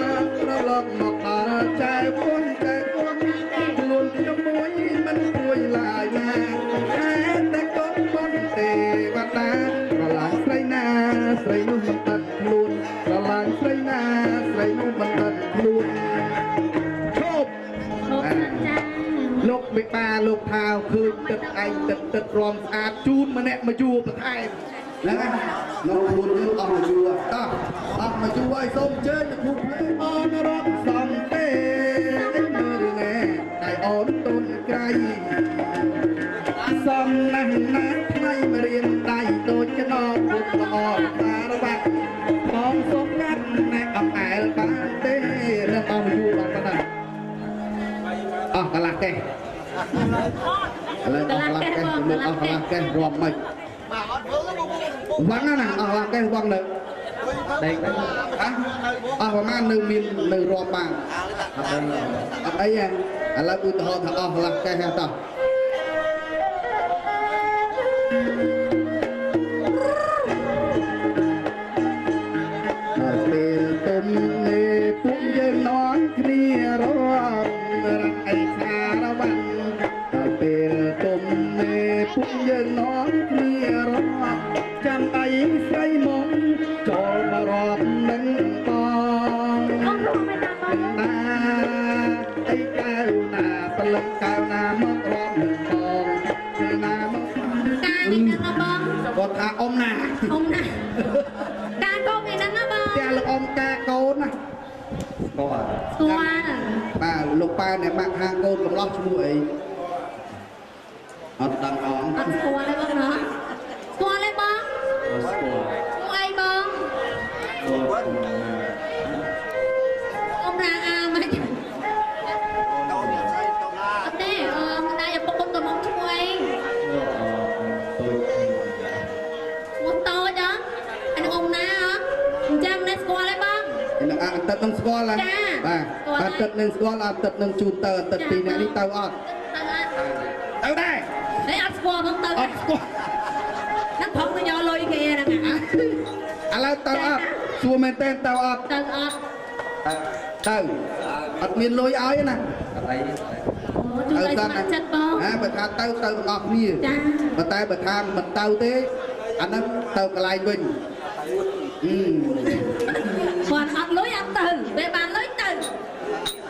រលកមកដល់ចែពុនខ្លួនខ្ញុំមួយមិនពួយឡើយណាតែកូនប៉ុនទេវតាស្រឡាញ់ស្រីណាស្រីនោះមិនដឹងខ្លួនស្រឡាញ់ស្រីណាស្រីនោះមិនដឹងខ្លួនឈប់លោកមេបាលោកថាឃើញទឹកឯងទឹករំស្អាតជូនម្នាក់មកយួរបន្ថែមហ្នឹងហើយលោកខ្លួនយើងអស់មកយួរតោះអស់មកយួរឲ្យសូមអញ្ជើញទៅគ្រប់ភ្លេងអូនរកសំទេមើលណែតែអូនទុនក្រៃសំណាស់ណាថ្ងៃមករៀនដៃដូចចំណងពុកល្អសារវត្តបងសុំកាត់ណែអំអែលបានទេនឹងអស់មកយួរដល់ប៉ុណ្ណាអស់កន្លះកេះឥឡូវអស់កន្លះកេះលោកអស់កន្លះកេះរួមមិនវងណាអស់កន្លះកេះវងនៅដេកអស់ប្រហែលនៅមាននៅរាប់បានអត់អីឥឡូវឧទាហរណ៍ថាអស់កន្លះកេះហ่าតោះពេលទុំនេះពួកយើងនន់គ្នារំរំអីសារវ័នពេលទុំនេះពួកយើងនន់គ្នារំចាំអីស្រីមកចូលមករំនឹងបងណាអីកៅណាប្លឹកកៅណាមករំនឹងបងណាមកការនេះណាបងគាត់ថាអ៊ំណាការកូនឯហ្នឹងណាបងតែលោកអ៊ំការកូនណាស្គាល់បាទលោកប៉ែអ្នកបាក់ហាងកូនកំឡោះឈ្មោះអីអត់ដឹងអងអត់ស្គាល់ទេបងណាស្គាល់ទេបងស្គាល់អីបងអ៊ំណាអាមិនអត់ទេមិនដែរឪពុកកូនកំឡោះឈ្មោះអីមកតូចអានឹងអ៊ំណាអញ្ចឹងនេះស្គាល់ទេបងនឹងអាទឹកនឹងស្គាល់បាទបាទទឹកនឹងស្គាល់អាទឹកនឹងជូនទៅអាទឹកពីរអ្នកនេះទៅអត់ទៅដែរនេះអត់ស្គាល់ផងទៅអត់ស្គាល់ណាផងទៅយកលុយគេហ្នឹងឥឡូវទៅអត់សួរមែនទេទៅអត់ទៅអត់ទៅអត់មានលុយឲ្យណាអូ ជួយឲ្យស្ម័គ្រចិត្តបង បើថាទៅទាំងអស់គ្នា ចា ប៉ុន្តែបើថាមិនទៅទេអាហ្នឹងទៅកន្លែងវិញ គាត់អត់លុយអត់ទៅពេលបានលុយទៅ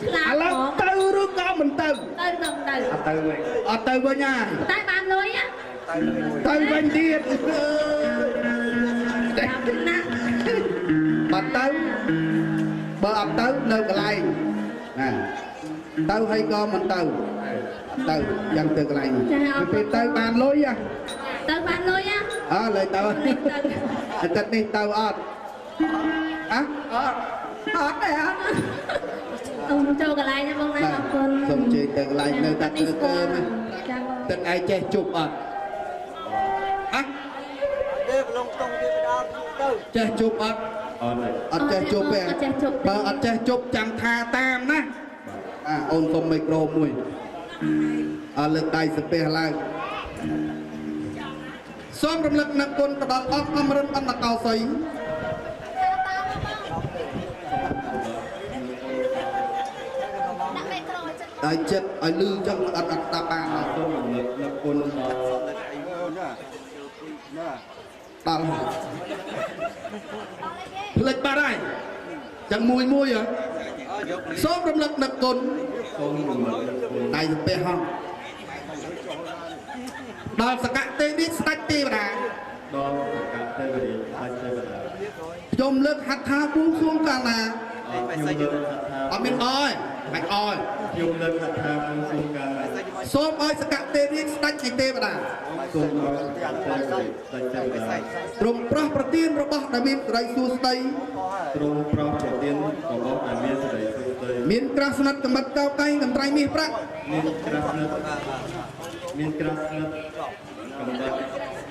ឆ្លាត ឥឡូវ បង ទៅឬក៏មិនទៅ ទៅដល់ទៅ អត់ទៅវិញហើយ តែបានលុយណា ទៅវិញទៀត ចាំណាស់ បាត់ទៅបើអត់ទៅនៅកន្លែងណាទៅហើយក៏មិនទៅទៅយ៉ាងទៅកន្លែងពេលទៅបានលុយ ទៅបានលុយណា លើទៅអាទិត្យនេះទៅអត់អត់ទេអត់ អូនចូលកន្លែងណាបងណាអរគុណ សូមជើញទៅកន្លែងនៅតែធ្វើកើណា ចាបង ទឹកឯងចេះជប់អត់ចេះជប់អត់អត់ចេះជប់ទេបើអត់ចេះជប់ចាំថាតាមណាអូនសុំមីក្រូមួយលើកដៃស្ពះឡើងសូមរំលឹកនឹកគុណទៅដល់អស់អមរិនអន្តកោសីតែចិត្តឲ្យលឺចឹងអត់ស្ដាប់បានសូមរំលឹកនឹកគុណដល់ផ្លេចបាត់ហើយចឹងមួយសូមរំលឹកនឹកគុណដៃស្ពះហងដល់សកទេវស្ដេចទេវតាខ្ញុំលើកហត្ថថាបួងសួងកាលណាអត់មានអើយបាច់អើយខ្ញុំលើកហត្ថថាបួងសួងកាលណាសូមឲ្យសកទេវស្ដេចនៃទេវតាសូមឲ្យសកទេវស្ដេចទេវតាទ្រង់ប្រោះប្រទានរបស់ដែលមានសេរីសួស្ដីទ្រង់ប្រោះប្រទានរបស់ដែលមានសេរីសួស្ដីមានក្រាស់ស្និតកំបិតកោកៃកន្ត្រៃមាសប្រាក់មានក្រាស់ស្និតកំបិត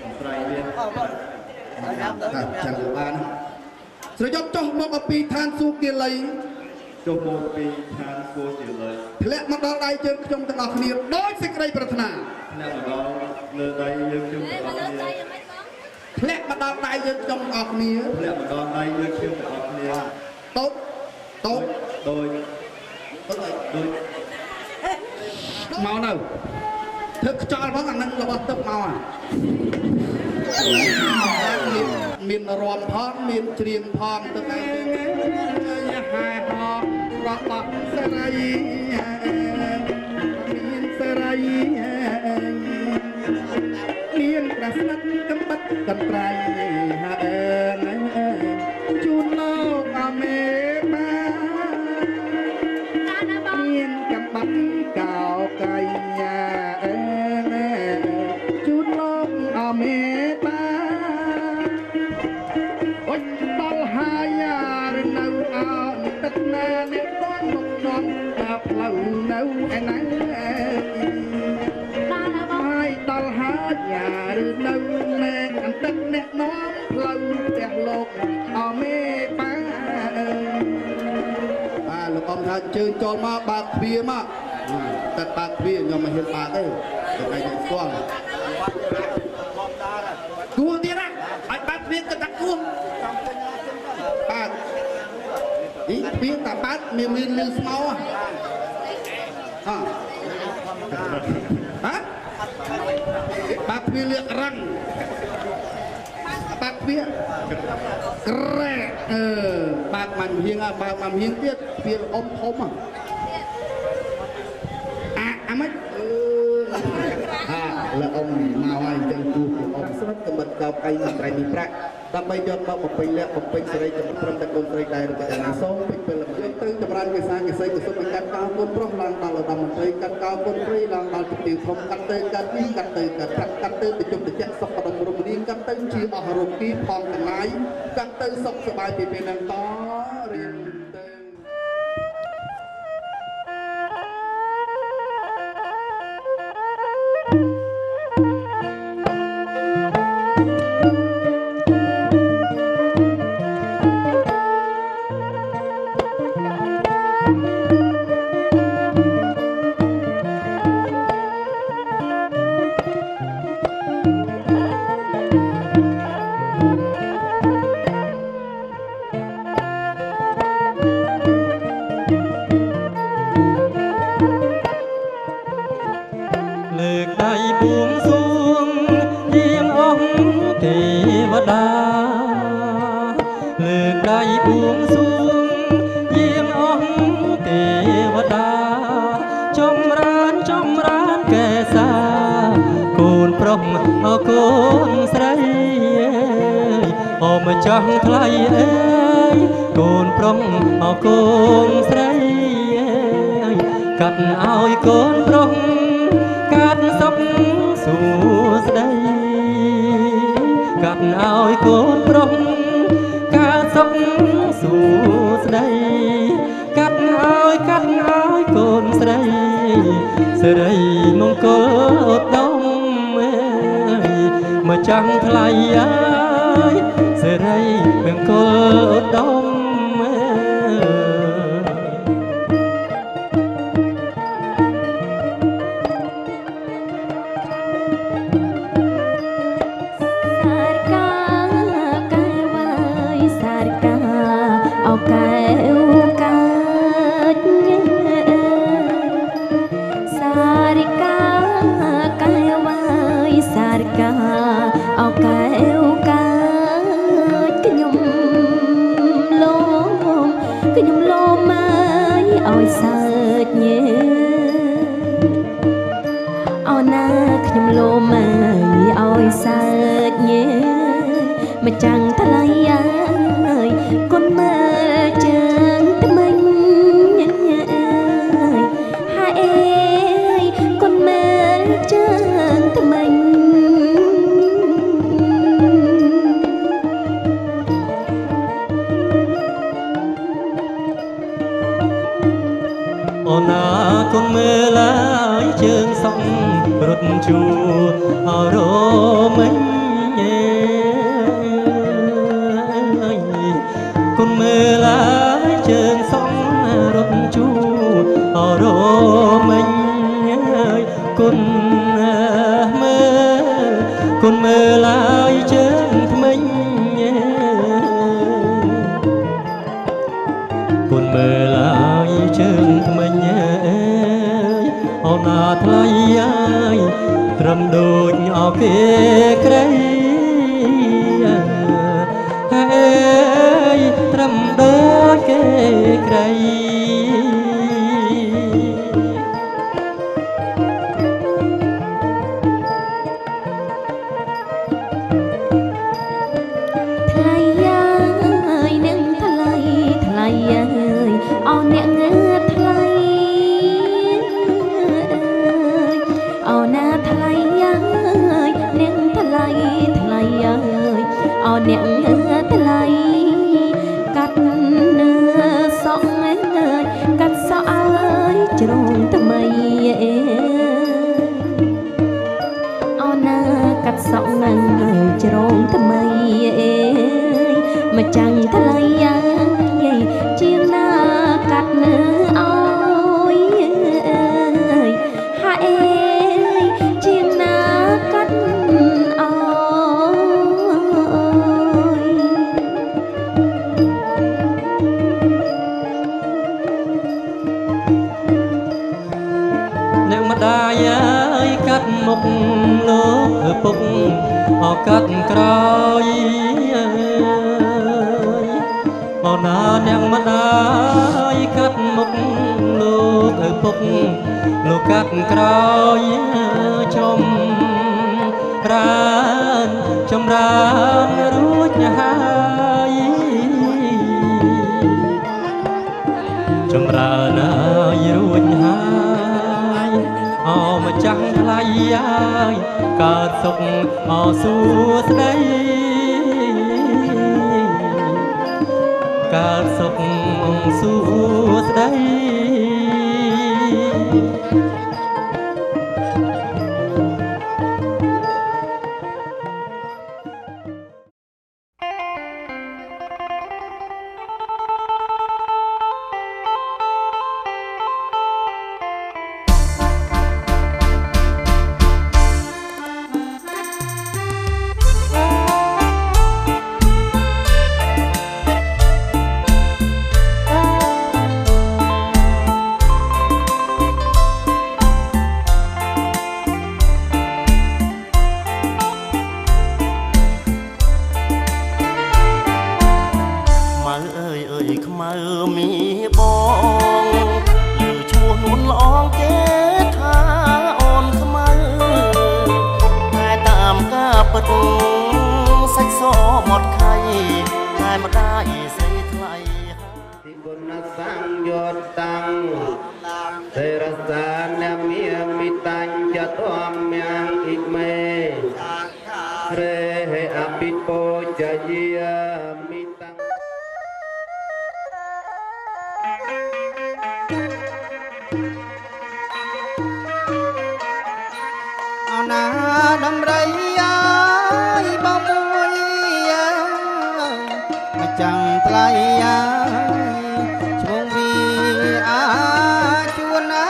កន្ត្រៃមាសចាំបានស្រយុតចុះមកពីឋានសួគ៌ាលីចុះមកពីឋានសួគ៌ាលីធ្លាក់មកដល់ដៃជើងខ្ញុំទាំងអស់គ្នាដោយសេចក្តីប្រាថ្នាធ្លាក់មកដល់លើដៃយើងខ្ញុំទាំងអស់គ្នាធ្លាក់មកដល់ដៃយើងខ្ញុំទាំងអស់គ្នាធ្លាក់មកដល់ដៃយើងខ្ញុំទាំងអស់គ្នាតូចដូចមកនៅធ្វើខ្យល់ផងអានឹងរបស់ទឹកមកមានរំផងមានច្រៀងផងទឹកឯងយ៉ាហែហោរបស់សេរីមានសេរីមានប្រស្និតកំបិតកន្ត្រៃជូនលោកអមេបាមានកំបិតកោកៃជូនលោកអមេបាអុចដល់ហើយនៅអត់ទឹកណាអ្នកបងមកនាំដល់ផ្លូវនៅឯណាហើយដល់ហើយនៅមែនអន្តិតអ្នកនាំផ្លូវផ្ទះលោកអមេបាលោកអ៊ំថាជើញចូលមកបើកទ្វារមកតែបើកទ្វារខ្ញុំមិនហ៊ានបើកទេតែឯងស្គាល់គួរទៀតណាឲ្យបើកទ្វារទៅដាក់គួរបើកទ្វារតែបើកមានលឺស្មោបើកទ្វារលឿករឹងបើកទ្វារក្រែបើកមិនហៀងបើកមិនហៀងទៀតទ្វារអ៊ំធំអាមិនលើអ៊ំមកហើយចឹងគូអ៊ំស្រុតកំបិតកោកៃមិនត្រៃមីប្រាក់ដើម្បីយកមកបំពេញលក្ខបំពេញសេរីចំណត្រឹមតែកូនស្រីដែររបស់អាណាសូមពេញពេលមកយកទៅចម្រើនវិសាកិស័យគុសលកាត់កោកូនប្រុសឡើងដល់ឧត្តមមន្ត្រីកាត់កោកូនស្រីឡើងដល់ទីធំកាត់ទៅកាត់នេះកាត់ទៅកាត់ប្រាក់កាត់ទៅប្រជុំតិចសុខដុមរមនាកាត់ទៅជាអស់រោគីផងទាំងឡាយកាត់ទៅសុខសប្បាយពីពេលហ្នឹងតរៀន កូនប្រុសអើកូនស្រីអូម្ចាស់ថ្លៃអើយកូនប្រុសអើកូនស្រីកាត់ឲ្យកូនប្រុសកាត់សុខសួស្ដីកាត់ឲ្យកូនប្រុសកាត់សុខសួស្ដីកាត់ឲ្យកូនស្រីសិរីមង្គលឧត្តមមកចាំងថ្លៃអើយសិរីមង្គលឧត្តមម្ចាំងថ្លៃអើយគុណមើលជើងថ្មិញហើយអេយគុណមើលជើងថ្មិញអូណាគុណមើលអើយជើងសក់រត់ជួអរមិញគុណមើលអើយជើងសំរត់ជួអរមិញគុណមើលអើយជើងថ្មិញគុណមើលអើយជើងថ្មិញអូណាថ្លៃអើយត្រឹមដូចអគេក្រៃត្រឹមដូចគេក្រៃថ្លៃអើយនឹងថ្លៃអើយអូអ្នកងើថ្លៃអូណាថ្លៃអើយនឹងថ្លៃអើយអូអ្នកងើថ្លៃកាត់នៅសក់អើយកាត់សក់អើយជ្រងថ្មីអូណាកាត់សក់អើយជ្រងថ្មីមកចាំងថ្លៃអើយជាងណាកាត់នៅអើយហើយជាងណាកាត់អើយអ្នកម្ដាយអើយកាត់មុខលោកឪពុកអកាត់ក្រោយអូណាអ្នកម្ដាយកាត់មុខលោកឪពុកលោកកាត់ក្រោយចម្រើនរួចហើយចម្រើនហើយរួចហើយអូម្ចាស់ថ្លៃហើយកើតសុខអសួស្ដីកើតសុខសួស្ដី ពិតសាច់សមាត់ខៃតែម្ដាយស្រីថ្លៃទីបុណសង្យោតាំងទេរសានាមីមិតាញ់ចតមយ៉ាងអ៊ីមេរេហេអភិពោចយាមិតាំងអណាដំរីអាយបងមួយមកចាំងថ្លៃអាយឈ្មោះវីអាជួនណា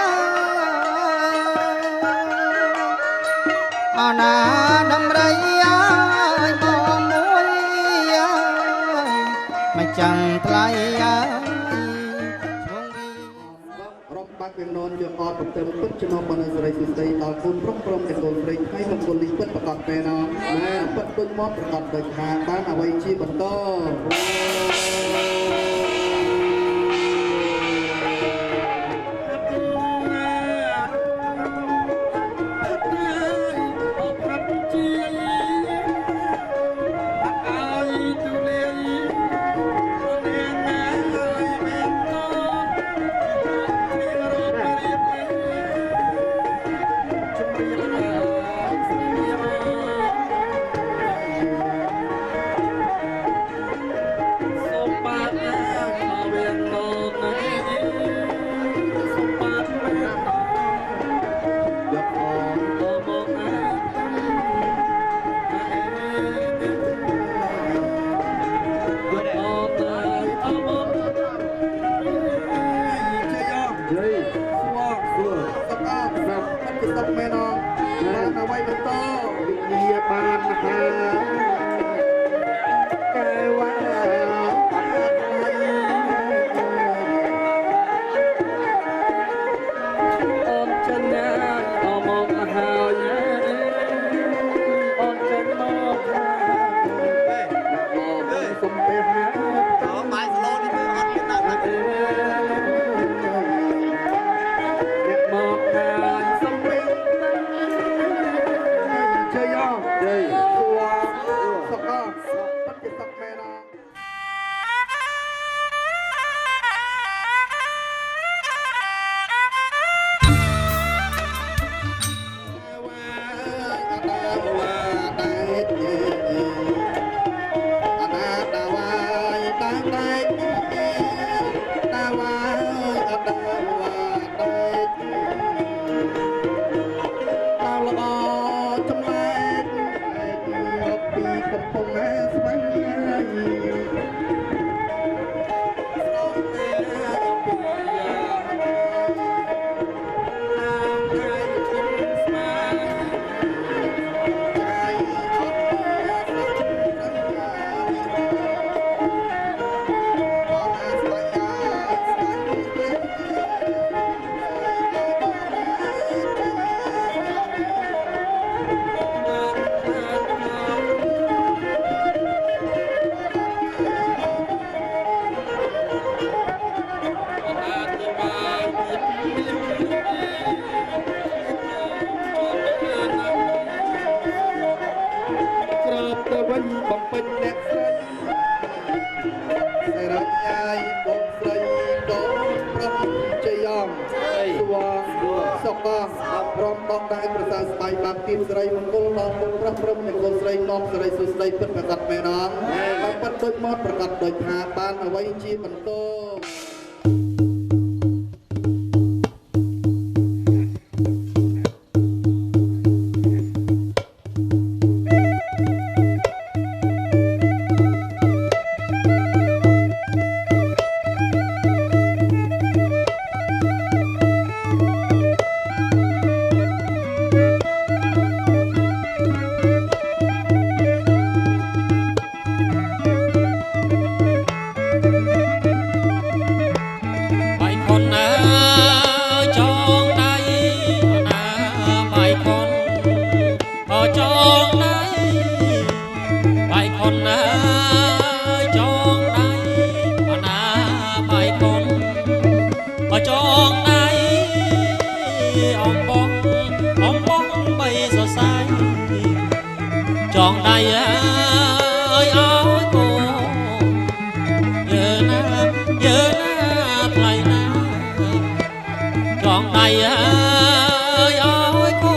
អណាដំរីអាយបងមួយមកចាំងថ្លៃអាយឈ្មោះវីរំបាក់វិញននយកអត់ប្រទឹមពិតចំណុះបណ្ឌិតសេរីសុស្ដីដល់គុណព្រមព្រមទាំងគុណព្រេងថ្ងៃមង្គលនេះពិតប្រកបមែនណាពិតដូចមកប្រកបដោយថាបានអ្វីជាបន្តស្រីមង្គលដល់គុណប្រព្រឹត្តនៃគុណស្រីនាំស្រីសុស្ដីពិតប្រកបមែនអត់ហើយពិតដូចមកប្រកបដោយថាបានអ្វីជាបន្តច ងដៃអើយអើយគូយើណាថ្លៃណាចងដៃអើយអើយគូ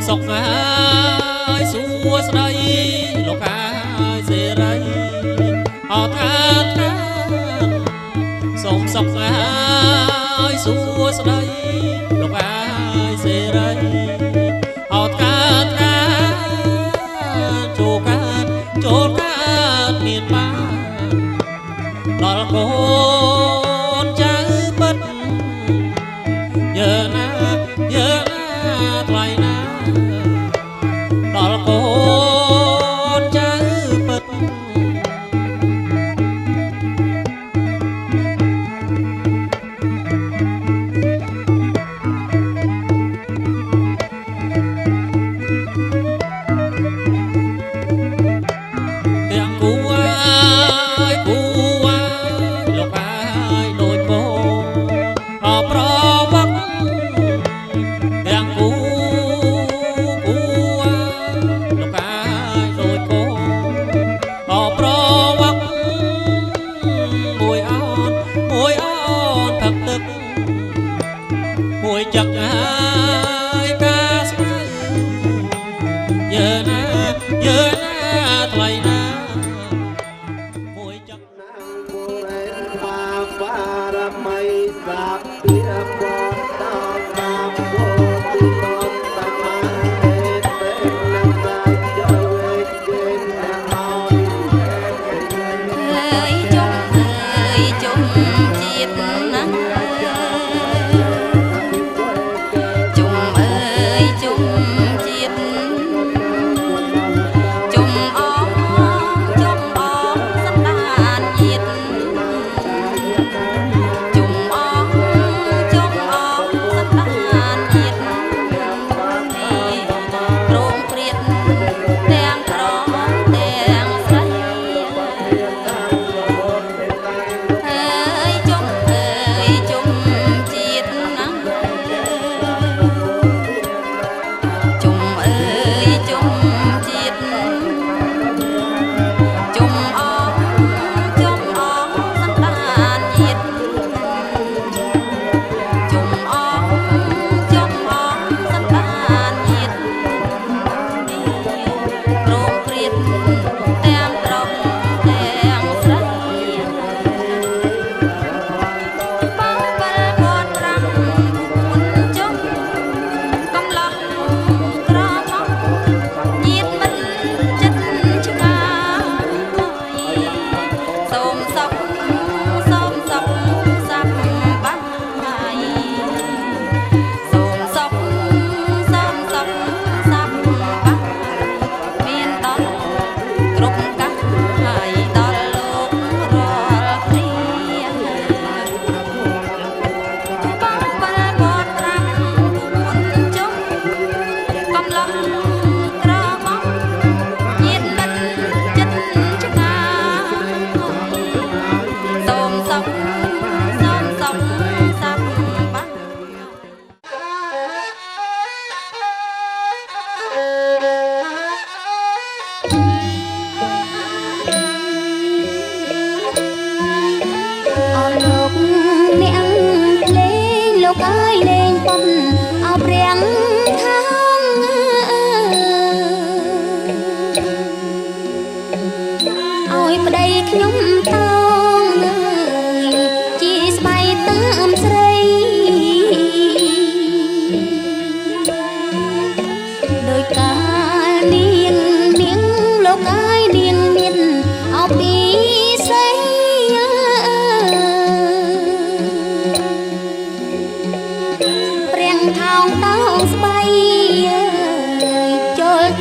សុខហើយសួស្ដីលោកហើយសេរីអត់ថាសូមសុខហើយសួស្ដីលោកហើយសេរីអត់ថាចូលកើតមានបានដល់កូនចៅពិតយើណាថ្លៃណាដល់កូនចៅពិតទាំងគូលោកហើយដូចគោអប្រវត្តិទាំងគូលោកហើយដូចគោអប្រវត្តិមួយអនផឹកទឹកមួយចឹកហើយការស្មើយើណាថ្លៃណាមួយចឹកណាពុរិមាបារមីសាភិបតតាមពុទ្ធិតតមទេនឹងកាយវេចេនណាមអើយជុំជាតិណាជុំអើយជុំជាតិជុំ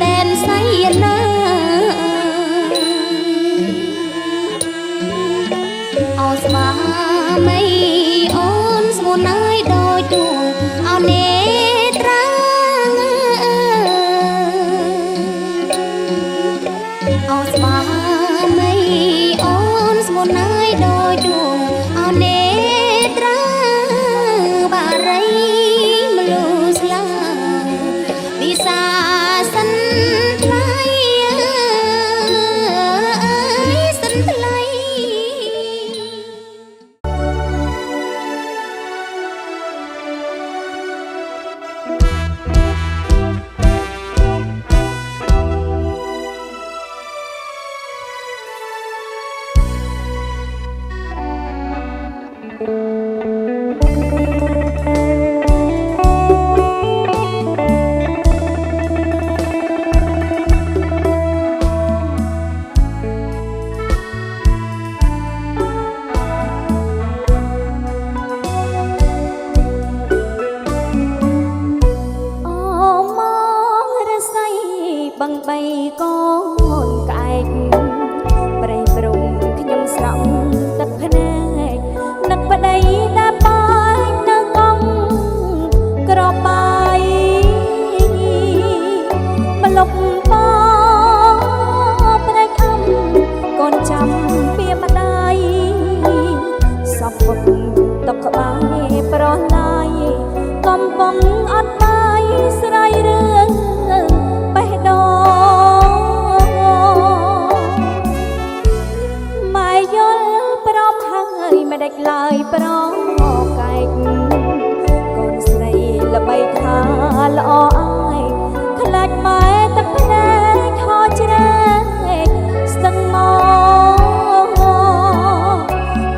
តែនសៃណាអោស្វាមីអូនស្មូនហើយដោយទួអោនេត្រាអោស្វាមីអូនស្មូនហើយដោយទួអោនេត្រាបារីមលូស្លាវិសាសិនថ្លៃសិនថ្លៃបឹងបីកូនក្អែកប្រេះព្រំខ្ញុំស្រង់ទឹកភ្នែកនឹកប្តីដាបាយនៅកងក្របបាយម្លុកប៉ប្រេះអំកូនចាំពីម្ដាយសពពុកតបក្បាយប្រឡាយកំពុងអត់បាយស្រាយរឿងបេះដូងម៉ែយល់ព្រមហើយមិនដេចឡើយប្រកែកកូនស្រីល្បីថាល្អអើយខ្លាចម៉ែទឹកភ្នែកហោច្រែកស្ទឹងមក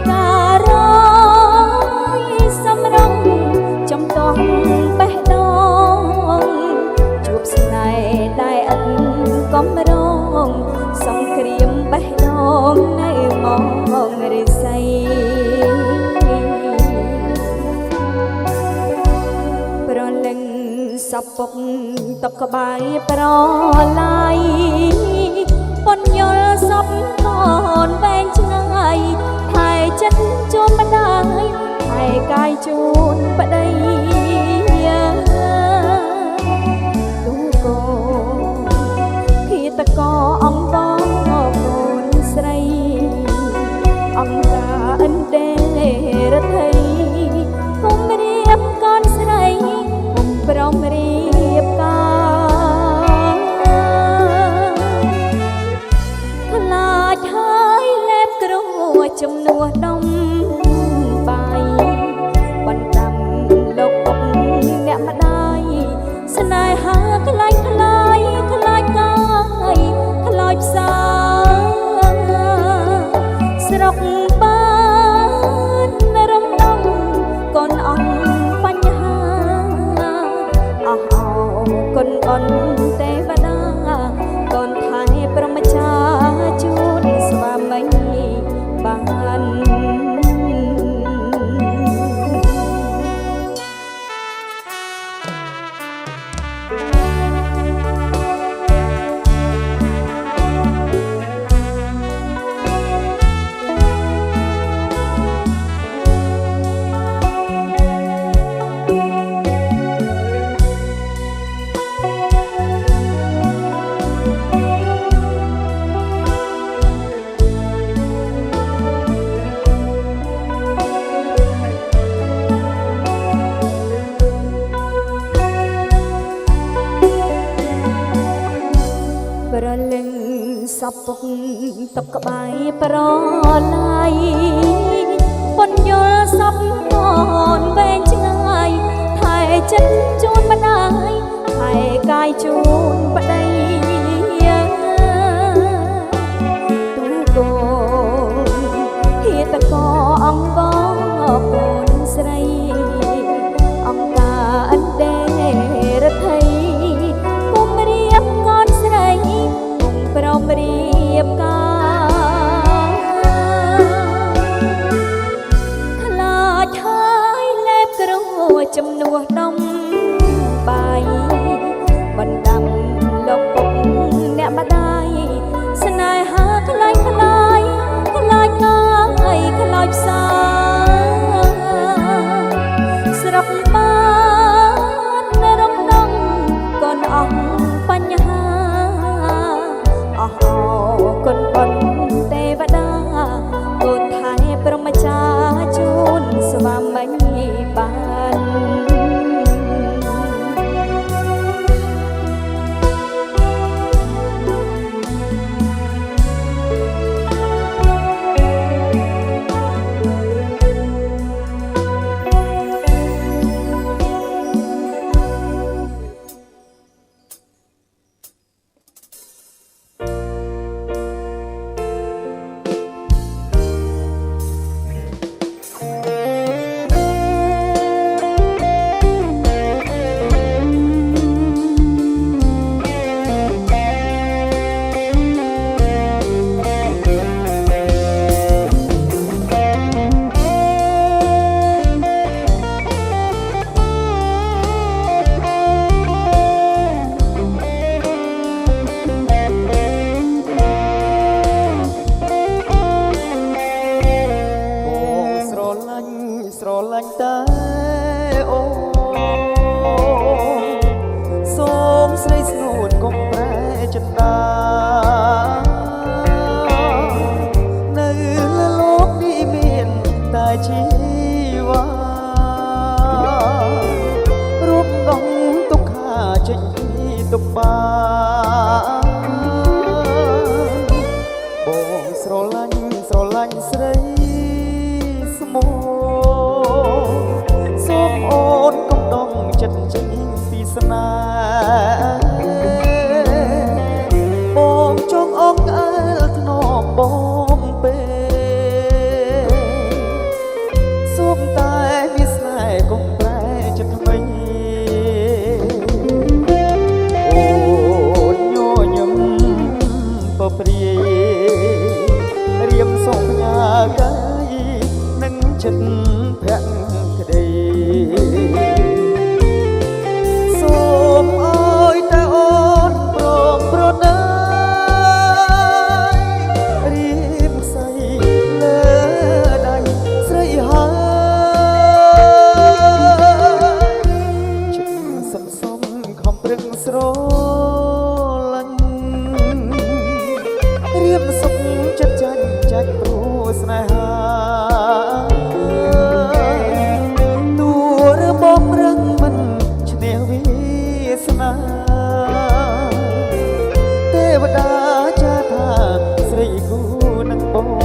ការយសំរងចំតោះបេះដូងជួបស្នេហ៍ដែលឥតកំរងសង្គ្រាមបេះដូងនៅមករិស័យប្រលឹងសពុកតបក្បាយប្រឡាយពន្យល់សពកូនវែងឆ្ងាយហើយចិត្តជួនម្ដាយហើយកាយជូនប្តីទូកូនភាតកោអង្គបងកូនស្រីអង្គការអិនដេរដ្ឋីគុំរៀបកូនស្រីគុំប្រំរៀបការខ្លាចហើយលេបគ្រោះជំនួសដុំបាយបណ្ដាំលោកពុកអ្នកម្ដាយស្នេហាខ្លាចខ្លាយខ្លាចកាយខ្លាចផ្សាស្រុកបានរំដំកូនអង្គបញ្ហាអស់អោគុណអនទេវតាកូនថៃព្រមចាជូនស្វាមីបានប្រលឹងសពុកតបក្បាយប្រឡាយពន្យល់សពកូនវែងឆ្ងាយថែចិត្តជូនម្ដាយថែកាយជូនប្តីទូកូនភាតកោអង្គបងកូនស្រីអង្គការអិនដេរដ្ឋីគុំរៀបកូនស្រីគុំប្រំរៀបការខ្លាចហើយលេបគ្រោះជំនួសដុំបាយបណ្ដាំលោក បងស្រឡាញ់ស្រីស្មោសូមអូនកុំដងចិត្តចេញពីស្នេហ៍បងចង់អងអើលធ្នមបងពេសូមតែមានស្នេហ៍កុំប្រែចិត្តថ្មីអូនញញឹមបព្រាយរៀបសន្យាកាយនឹងចិត្តភក្តីសូមអើយតែអូនព្រមប្រណីរៀបស្អីលើដៃស្រីហើយចិត្តសន្សំខំប្រឹងស្រឡាញ់រៀបសុខចិត្តចាច់ព្រោះស្នេហាទួរបបរឹងមិនឈ្នះវាសនាទេវតាចាថាស្រីគូនឹងបង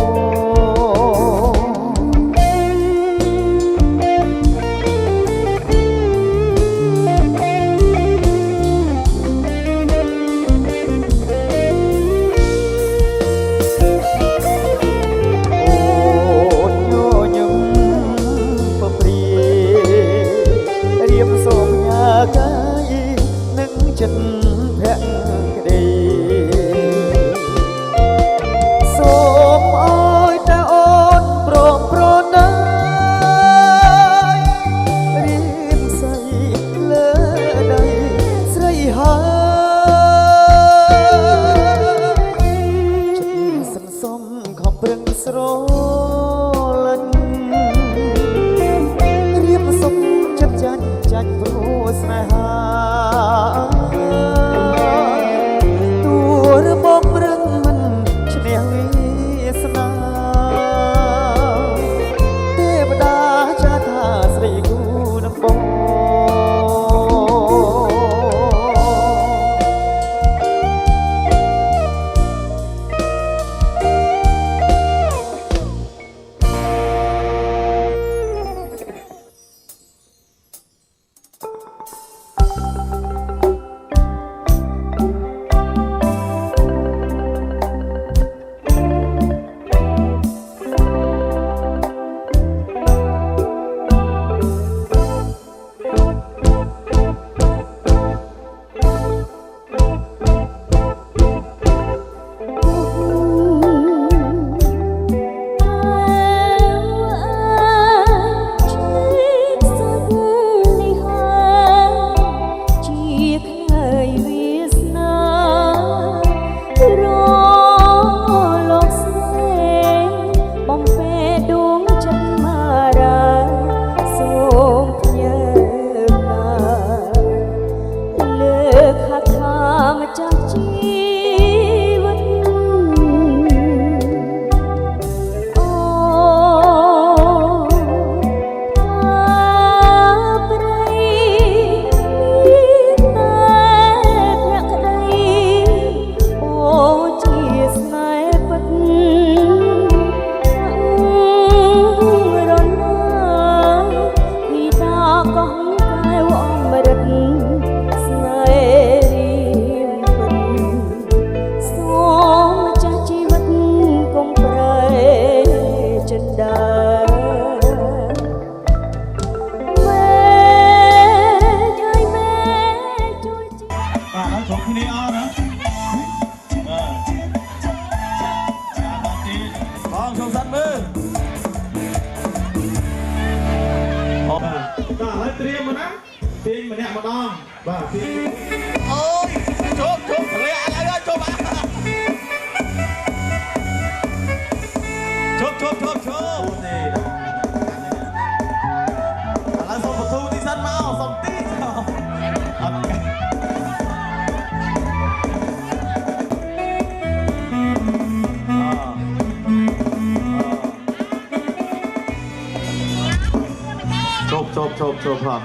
chộp hả?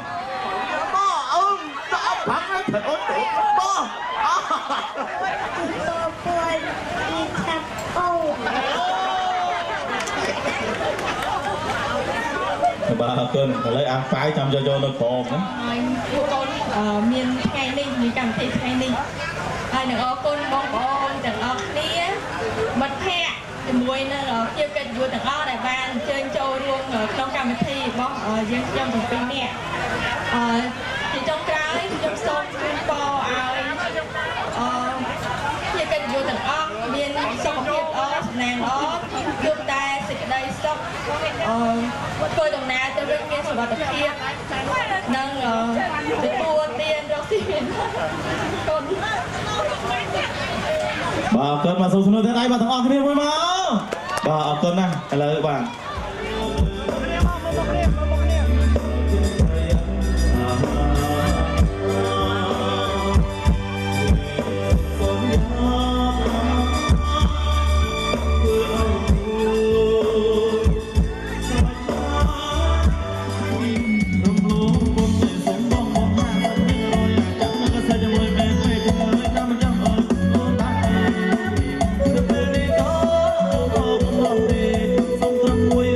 Bò ông sợ thắng thật ổn định bò បាទអរគុណឥឡូវអាំងប៉ាវចាំយកនៅក្រោមណាហើយពួកកូនមានថ្ងៃនេះមានកម្មវិធីថ្ងៃនេះហើយនឹងអរគុណបងប្អូនទាំងអស់គ្នាមិត្តភ័ក្តិជាមួយនឹងជាកិត្តិយសទាំងអស់ដែលបានអញ្ជើញចូលរួមក្នុងកម្មវិធីរបស់យើងខ្ញុំទាំងពីរនាក់ជាចុងក្រោយខ្ញុំសូមជូនពរឲ្យជាកិត្តិយសទាំងអស់មានសុខភាពល្អសំណាងល្អជួបតែសេចក្តីសុខធ្វើដំណើរទៅវិញមានសុវត្ថិភាពនិងទទួលទានរកស៊ីមានកូនបាទអរគុណបាទសូមសំណួរទាំងដៃបាទទាំងអស់គ្នាមួយមកបាទអរគុណណាស់ឥឡូវបាទមួយ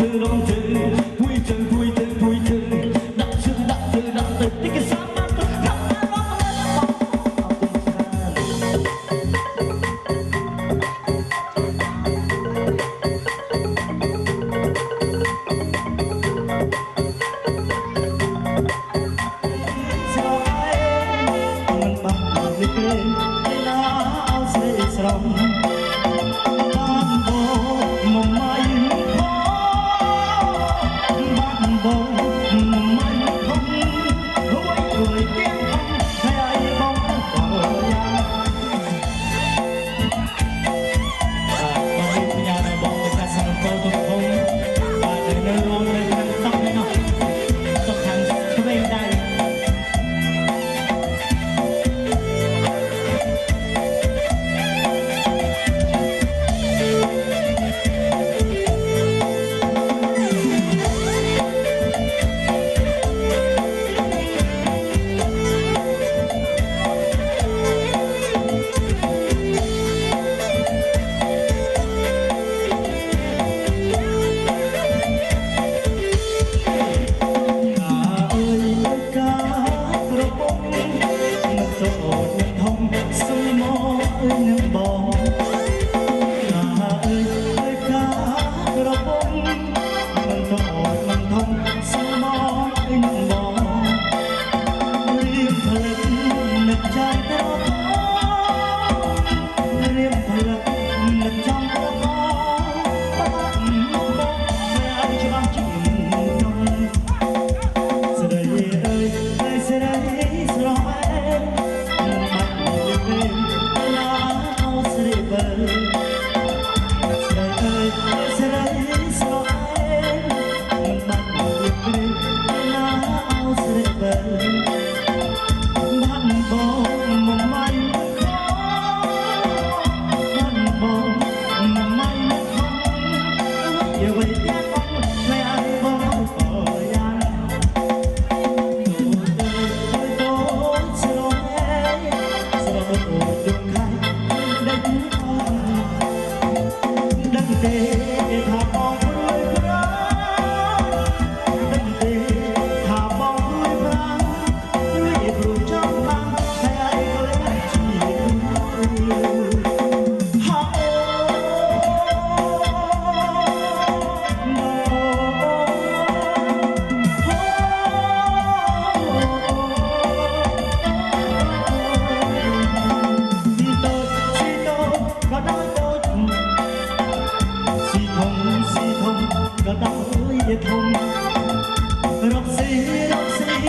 Rong to, vui chân vui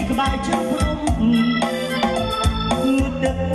ក្បែរជើងភ្នំមួយទឹក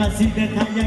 Hãy subscribe cho kênh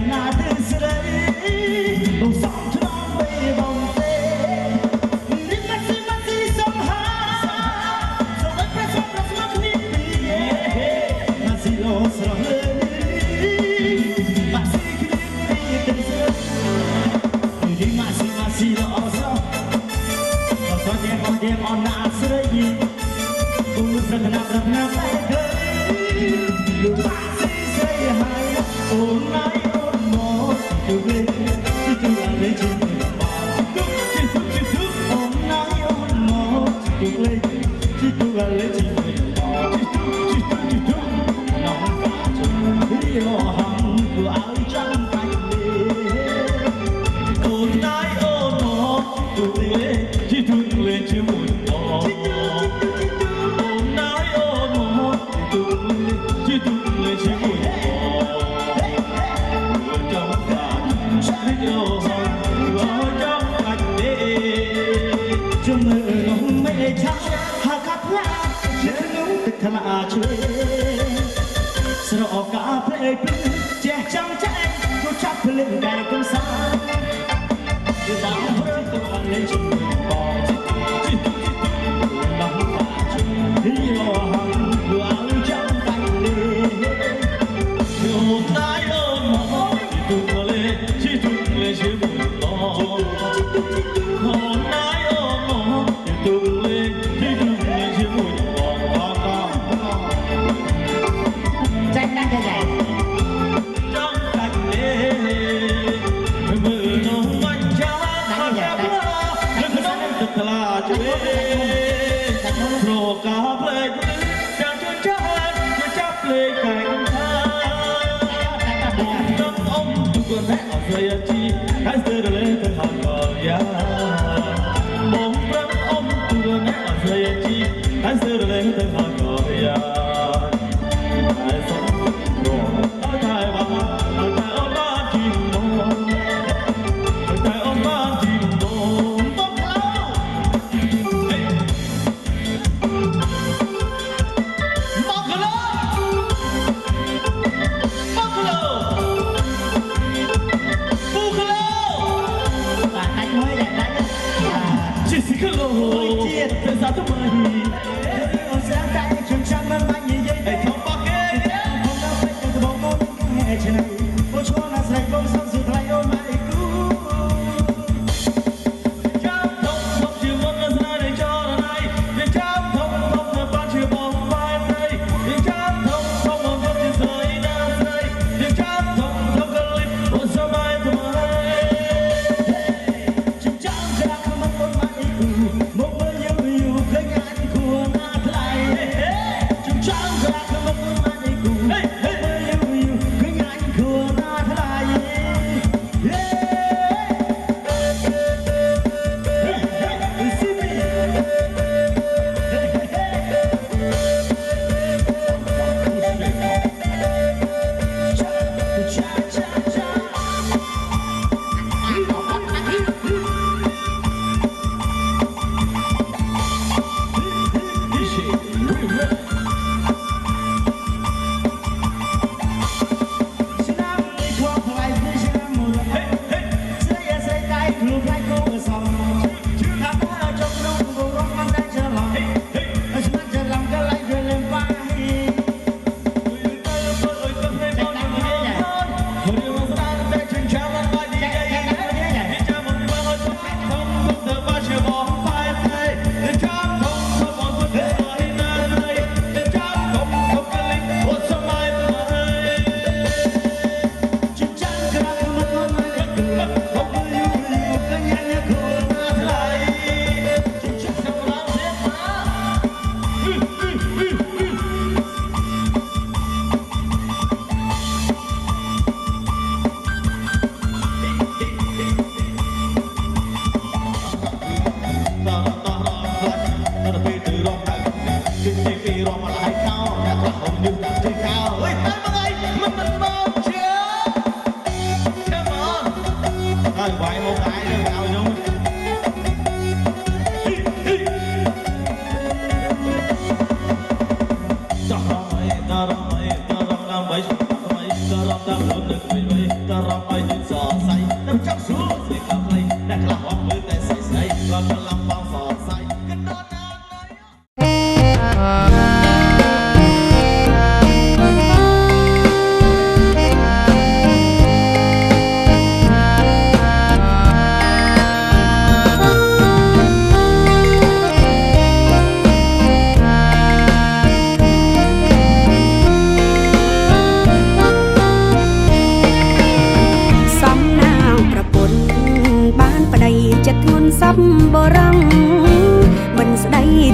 Ghiền Mì Gõ để không bỏ lỡ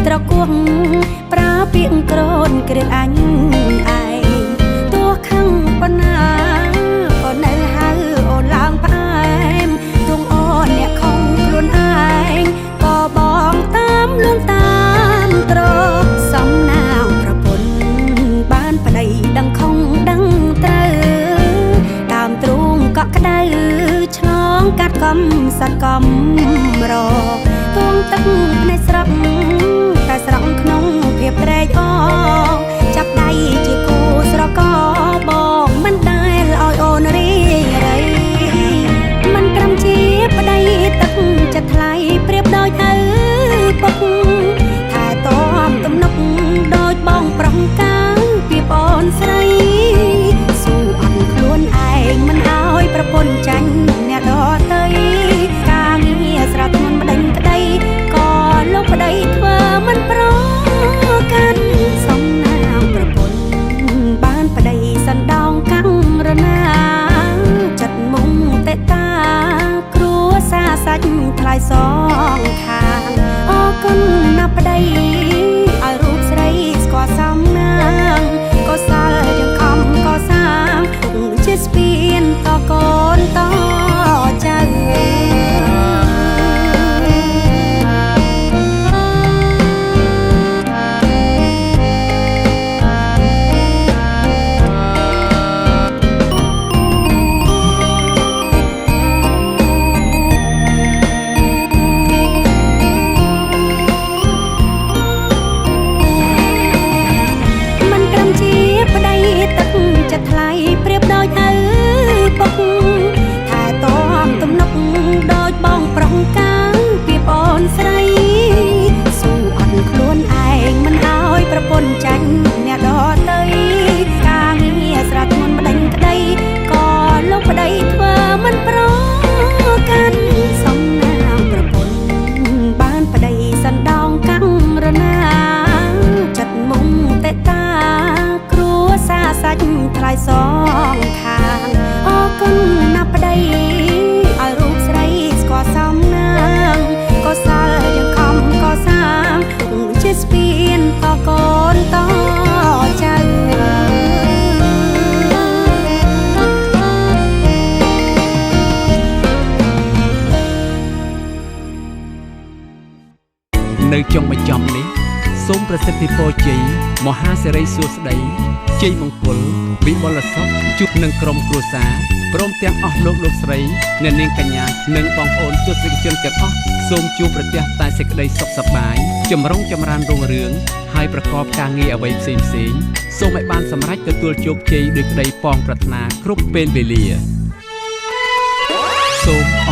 ត្រគួងប្រើពាក្យក្រូនគ្រឿងអញឯងទោះខឹងប៉ុណ្ណាក៏នៅហៅអូនឡើងផ្អែមទងអូនអ្នកខំខ្លួនឯងក៏បងតាមលឿនតាមត្រសំណាងប្រពន្ធបានប្តីដឹងខំដឹងត្រូវតាមទ្រូងក៏ក្តៅឆ្លងកាត់កំសត្វកំរទងទឹកភ្នែកស្រក់តែស្រក់ក្នុងភាពត្រេកអរចាប់ដៃជាគូស្រកបងមិនដែលឲ្យអូនរីរៃមិនត្រឹមជាប្តីទឹកចិត្តថ្លៃប្រៀបដូចឪពុកថែទាំទំនុកដូចបងប្រុសកាងពីបងស្រីស៊ូអត់ខ្លួនឯងមិនឲ្យប្រពន្ធចាញ់អ្នកដទៃការងារស្រត់ធ្ងន់ប្តេញក្តីក៏លោកប្តីធ្វើមិនប្រកាន់សំណាងប្រពន្ធបានប្តីសណ្ដោងកាំងរណាចិត្តមុងតេតាគ្រួសារសាច់ថ្លៃសងខាងអរគុណណាស់ប្តីឲ្យរូបស្រីស្គាល់សំណាងក៏សាលយ៉ាងខំក៏សាងជាស្ពានតកូនតចៅចិត្តថ្លៃប្រៀបដូចឪពុកថែទាំទំនុកដូចបងប្រុសកាងពីបងស្រីស៊ូអត់ខ្លួនឯងមិនឲ្យប្រពន្ធចាញ់អ្នកដទៃការងារស្រត់ធ្ងន់ប្តេញក្តីក៏លោកប្តីធ្វើមិនប្រកាន់សំណាងប្រពន្ធបានប្តីសណ្ដោងកាំងរណាចិត្តមុងតេតាគ្រួសារសាច់ថ្លៃសងខាងអរគុណណាស់ប្តីឲ្យរូបស្រីស្គាល់សំណាងក៏សាលយ៉ាងខំក៏សាងជាស្ពានតកូនតចៅនៅចុងបញ្ចប់នេះសូមប្រសិទ្ធិពរជ័យមហាសិរីសួស្តីជ័យមង្គលវិបុលសុខជួបនឹងក្រុមគ្រួសារព្រមទាំងអស់លោកស្រីអ្នកនាងកញ្ញានិងបងប្អូនទស្សនិកជនទាំងអស់សូមជួបប្រទះតែសេចក្តីសុខសប្បាយចម្រុងចម្រើនរុងរឿងហើយប្រកបការងារអ្វីផ្សេងសូមឲ្យបានសម្រេចទទួលជោគជ័យដោយក្តីប៉ងប្រាថ្នាគ្រប់ពេលវេលាសូមអ